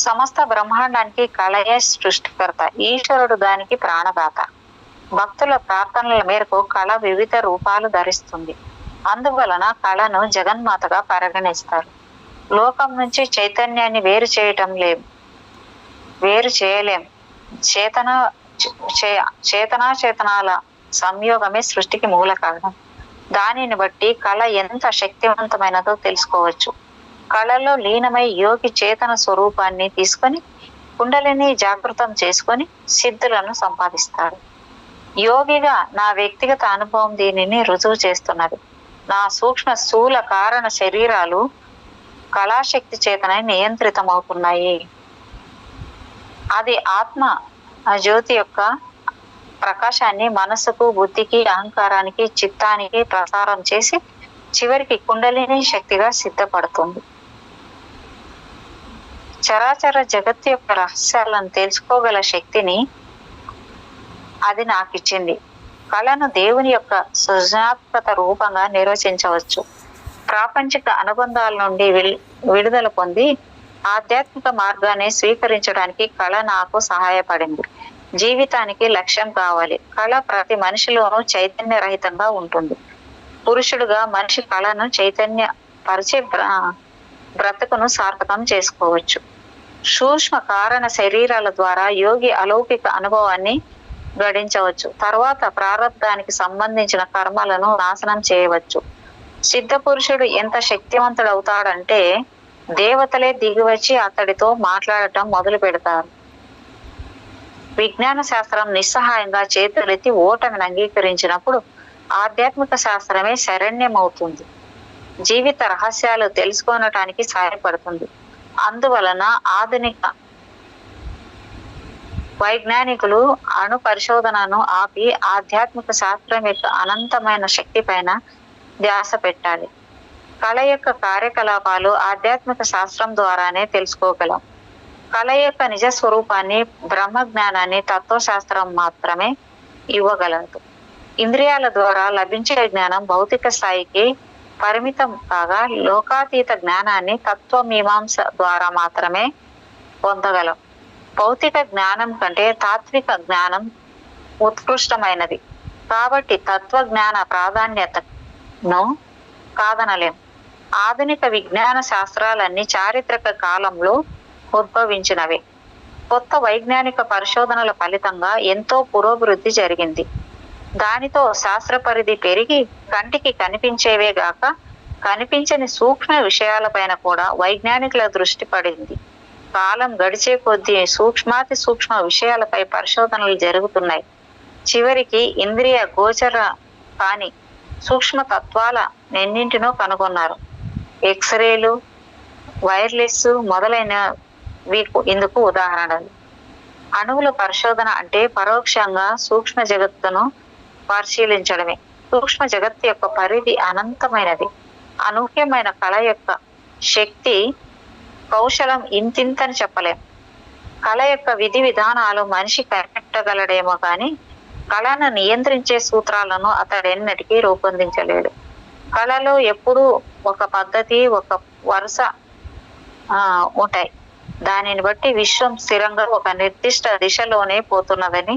సమస్త బ్రహ్మాండానికి కళయే సృష్టికర్త. ఈశ్వరుడు దానికి ప్రాణదాత. భక్తుల ప్రార్థనల మేరకు కళ వివిధ రూపాలు ధరిస్తుంది. అందువలన కళను జగన్మాతగా పరిగణిస్తారు. లోకం నుంచి చైతన్యాన్ని వేరు చేయలేం. చేతనాల సంయోగమే సృష్టికి మూల కారణం. దానిని బట్టి కళ ఎంత శక్తివంతమైనదో తెలుసుకోవచ్చు. కళలో లీనమై యోగి చేతన స్వరూపాన్ని తీసుకొని కుండలిని జాగృతం చేసుకొని సిద్ధులను సంపాదిస్తాడు. యోగిగా నా వ్యక్తిగత అనుభవం దీనిని రుజువు చేస్తున్నది. నా సూక్ష్మ స్థూల కారణ శరీరాలు కళాశక్తి చేతనే నియంత్రితమవుతున్నాయి. అది ఆత్మ జ్యోతి యొక్క ప్రకాశాన్ని మనసుకు, బుద్ధికి, అహంకారానికి, చిత్తానికి ప్రసారం చేసి చివరికి కుండలిని శక్తిగా సిద్ధపడుతుంది. చరాచర జగత్తు యొక్క రహస్యాలను తెలుసుకోగల శక్తిని అది నాకు ఇచ్చింది. కళను దేవుని యొక్క సృజనాత్మక రూపంగా నిర్వచించవచ్చు. ప్రాపంచిక అనుబంధాల నుండి విడుదల పొంది ఆధ్యాత్మిక మార్గాన్ని స్వీకరించడానికి కళ నాకు సహాయపడింది. జీవితానికి లక్ష్యం కావాలి. కళ ప్రతి మనిషిలోనూ చైతన్య రహితంగా ఉంటుంది. పురుషుడుగా మనిషి కళను చైతన్య పరిచే బ్రతుకును సార్థకం చేసుకోవచ్చు. సూక్ష్మ కారణ శరీరాల ద్వారా యోగి అలౌకిక అనుభవాన్ని గడించవచ్చు. తర్వాత ప్రారంధానికి సంబంధించిన కర్మలను నాశనం చేయవచ్చు. సిద్ధ పురుషుడు ఎంత శక్తివంతుడవుతాడంటే దేవతలే దిగివచ్చి అతడితో మాట్లాడటం మొదలు పెడతారు. విజ్ఞాన శాస్త్రం నిస్సహాయంగా చేతులెత్తి ఓటమిని అంగీకరించినప్పుడు ఆధ్యాత్మిక శాస్త్రమే శరణ్యమవుతుంది. జీవిత రహస్యాలు తెలుసుకోవటానికి సహాయపడుతుంది. అందువలన ఆధునిక వైజ్ఞానికులు అణు పరిశోధనను ఆపి ఆధ్యాత్మిక శాస్త్రం యొక్క అనంతమైన శక్తి పైన ధ్యాస పెట్టాలి. కళ యొక్క కార్యకలాపాలు ఆధ్యాత్మిక శాస్త్రం ద్వారానే తెలుసుకోగలం. కళ యొక్క నిజ స్వరూపాన్ని, బ్రహ్మ జ్ఞానాన్ని తత్వశాస్త్రం మాత్రమే ఇవ్వగలదు. ఇంద్రియాల ద్వారా లభించే జ్ఞానం భౌతిక స్థాయికి పరిమితం కాగా లోకాతీత జ్ఞానాన్ని తత్వమీమాంస ద్వారా మాత్రమే పొందగలం. భౌతిక జ్ఞానం కంటే తాత్విక జ్ఞానం ఉత్కృష్టమైనది. కాబట్టి తత్వజ్ఞాన ప్రాధాన్యతను కాదనలేం. ఆధునిక విజ్ఞాన శాస్త్రాలన్నీ చారిత్రక కాలంలో ఉద్భవించినవే. కొత్త వైజ్ఞానిక పరిశోధనల ఫలితంగా ఎంతో పురోభివృద్ధి జరిగింది. దానితో శాస్త్ర పరిధి పెరిగి కంటికి కనిపించేవే గాక కనిపించని సూక్ష్మ విషయాలపైన కూడా వైజ్ఞానికుల దృష్టి పడింది. కాలం గడిచే కొద్దీ సూక్ష్మాతి సూక్ష్మ విషయాలపై పరిశోధనలు జరుగుతున్నాయి. చివరికి ఇంద్రియ గోచర కాని సూక్ష్మ తత్వాల ఎన్నింటినో కనుగొన్నారు. ఎక్స్రేలు, వైర్లెస్ మొదలైనవి ఇందుకు ఉదాహరణలు. అణువుల పరిశోధన అంటే పరోక్షంగా సూక్ష్మ జగత్తును పరిశీలించడమే. సూక్ష్మ జగత్తు యొక్క పరిధి అనంతమైనది. అనూహ్యమైన కళ యొక్క శక్తి కౌశలం ఇంతింతని చెప్పలేం. కళ యొక్క విధి విధానాలు మనిషి కనిపెట్టగలడేమో కానీ కళను నియంత్రించే సూత్రాలను అతడెన్నటికీ రూపొందించలేడు. కళలో ఎప్పుడూ ఒక పద్ధతి, ఒక వరుస ఉంటాయి. దానిని బట్టి విశ్వం స్థిరంగా ఒక నిర్దిష్ట దిశలోనే పోతున్నదని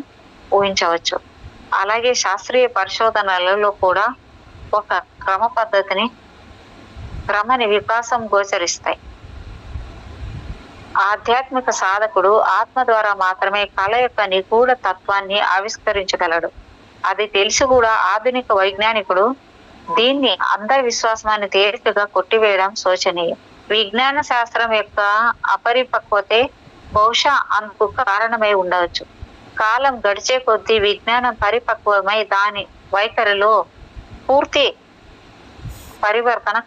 ఊహించవచ్చు. అలాగే శాస్త్రీయ పరిశోధనలలో కూడా ఒక క్రమని వికాసం గోచరిస్తాయి. ఆధ్యాత్మిక సాధకుడు ఆత్మ ద్వారా మాత్రమే కళ యొక్క నిగూఢ తత్వాన్ని ఆవిష్కరించగలడు. అది తెలిసి కూడా ఆధునిక వైజ్ఞానికుడు దీన్ని అందరి విశ్వాసాన్ని తేలికగా కొట్టివేయడం శోచనీయం. విజ్ఞాన శాస్త్రం యొక్క అపరిపక్వతే బహుశా అందుకు కారణమై ఉండవచ్చు. కాలం గడిచే కొద్దీ విజ్ఞానం పరిపక్వమై దాని వైఖరిలో పూర్తి పరివర్తన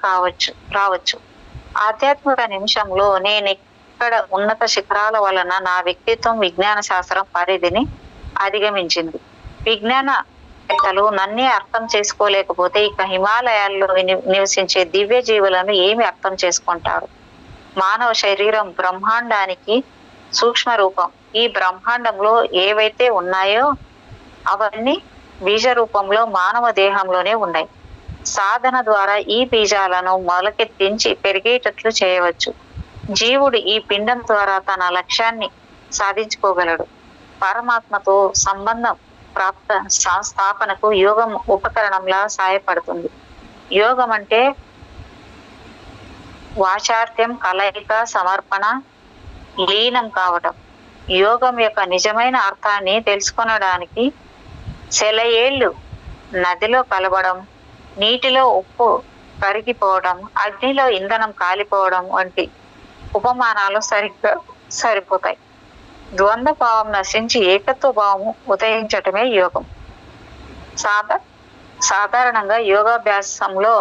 రావచ్చు. ఆధ్యాత్మిక నిమిషంలో నేను ఇక్కడ ఉన్నత శిఖరాల వలన నా వ్యక్తిత్వం విజ్ఞాన శాస్త్రం పరిధిని అధిగమించింది. విజ్ఞానవేత్తలు నన్నే అర్థం చేసుకోలేకపోతే ఇక హిమాలయాల్లో నివసించే దివ్య జీవులను ఏమి అర్థం చేసుకుంటారు? మానవ శరీరం బ్రహ్మాండానికి సూక్ష్మ రూపం. ఈ బ్రహ్మాండంలో ఏవైతే ఉన్నాయో అవన్నీ బీజ రూపంలో మానవ దేహంలోనే ఉన్నాయి. సాధన ద్వారా ఈ బీజాలను మొలకెత్తించి పెరిగేటట్లు చేయవచ్చు. జీవుడు ఈ పిండం ద్వారా తన లక్ష్యాన్ని సాధించుకోగలడు. పరమాత్మతో సంబంధం ప్రాప్త స్థాపనకు యోగం ఉపకరణంలా సహాయపడుతుంది. యోగం అంటే వాచార్థ్యం, కలయిక, సమర్పణ, లీనం కావటం. యోగం యొక్క నిజమైన అర్థాన్ని తెలుసుకొనడానికి సెలయేళ్ళు నదిలో కలవడం, నీటిలో ఉప్పు కరిగిపోవడం, అగ్నిలో ఇంధనం కాలిపోవడం వంటి ఉపమానాలు సరిగ్గా సరిపోతాయి. ద్వంద్వ భావం నశించి ఏకత్వ భావము ఉదయించటమే యోగం. సాధారణంగా యోగాభ్యాసంలో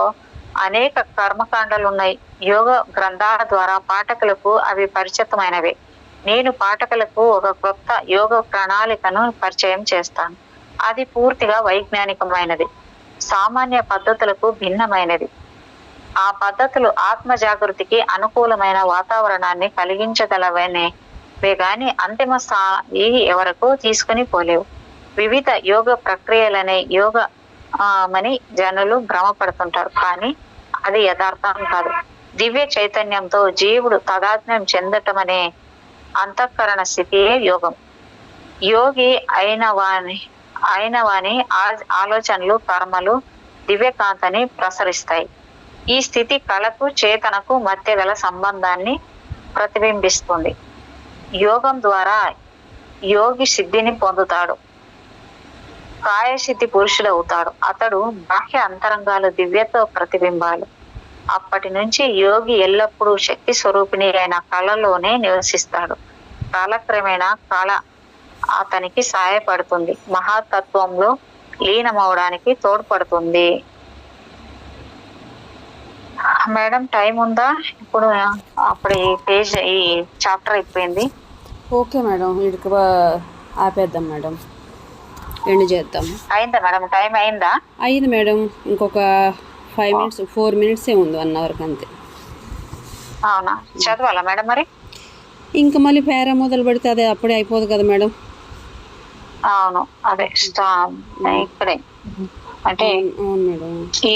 అనేక కర్మకాండలు ఉన్నాయి. యోగ గ్రంథాల ద్వారా పాఠకులకు అవి పరిచితమైనవే. నేను పాఠకులకు ఒక కొత్త యోగ ప్రణాళికను పరిచయం చేస్తాను. అది పూర్తిగా వైజ్ఞానికమైనది, సామాన్య పద్ధతులకు భిన్నమైనది. ఆ పద్ధతులు ఆత్మ జాగృతికి అనుకూలమైన వాతావరణాన్ని కలిగించగలవే గాని అంతిమ స్థాయి ఎవరకు తీసుకుని పోలేవు. వివిధ యోగ ప్రక్రియలనే యోగ మని జనులు భ్రమపడుతుంటారు, కానీ అది యథార్థం కాదు. దివ్య చైతన్యంతో జీవుడు తాదాత్మ్యం చెందటమనే అంతఃకరణ స్థితియే యోగం. యోగి అయిన వాని ఆలోచనలు, కర్మలు దివ్యకాంతని ప్రసరిస్తాయి. ఈ స్థితి కళకు, చేతనకు మధ్య గల సంబంధాన్ని ప్రతిబింబిస్తుంది. యోగం ద్వారా యోగి సిద్ధిని పొందుతాడు, కాయసిద్ధి పురుషుడవుతాడు. అతడు బాహ్య అంతరంగాలు దివ్యతో ప్రతిబింబాలు. అప్పటి నుంచి యోగి ఎల్లప్పుడూ శక్తి స్వరూపిణి అయిన కళలోనే నివసిస్తాడు. కాలక్రమేణా కళ అతనికి సహాయపడుతుంది, మహాతత్వంలో లీనమవడానికి తోడ్పడుతుంది. మేడం టైం ఉందా? ఇప్పుడు అప్పుడు ఈ చాప్టర్ అయిపోయింది. ఓకే మేడం, వీడికి ఆపేద్దాం మేడం, ఎండ్ చేద్దాం. అయిందా మేడం? టైం అయిందా? అయింది మేడం, ఇంకొక 5 minutes 4 minutes ఉంది, 1 hour అంతే. అవునా? చదవాలా మేడం మరి? ఇంకా మళ్ళీ పేరా మొదలు పెడితే అదే అప్పుడే అయిపోదు కదా మేడం. అవును, అదే ఇక్కడే అంటే అవును మేడం. ఈ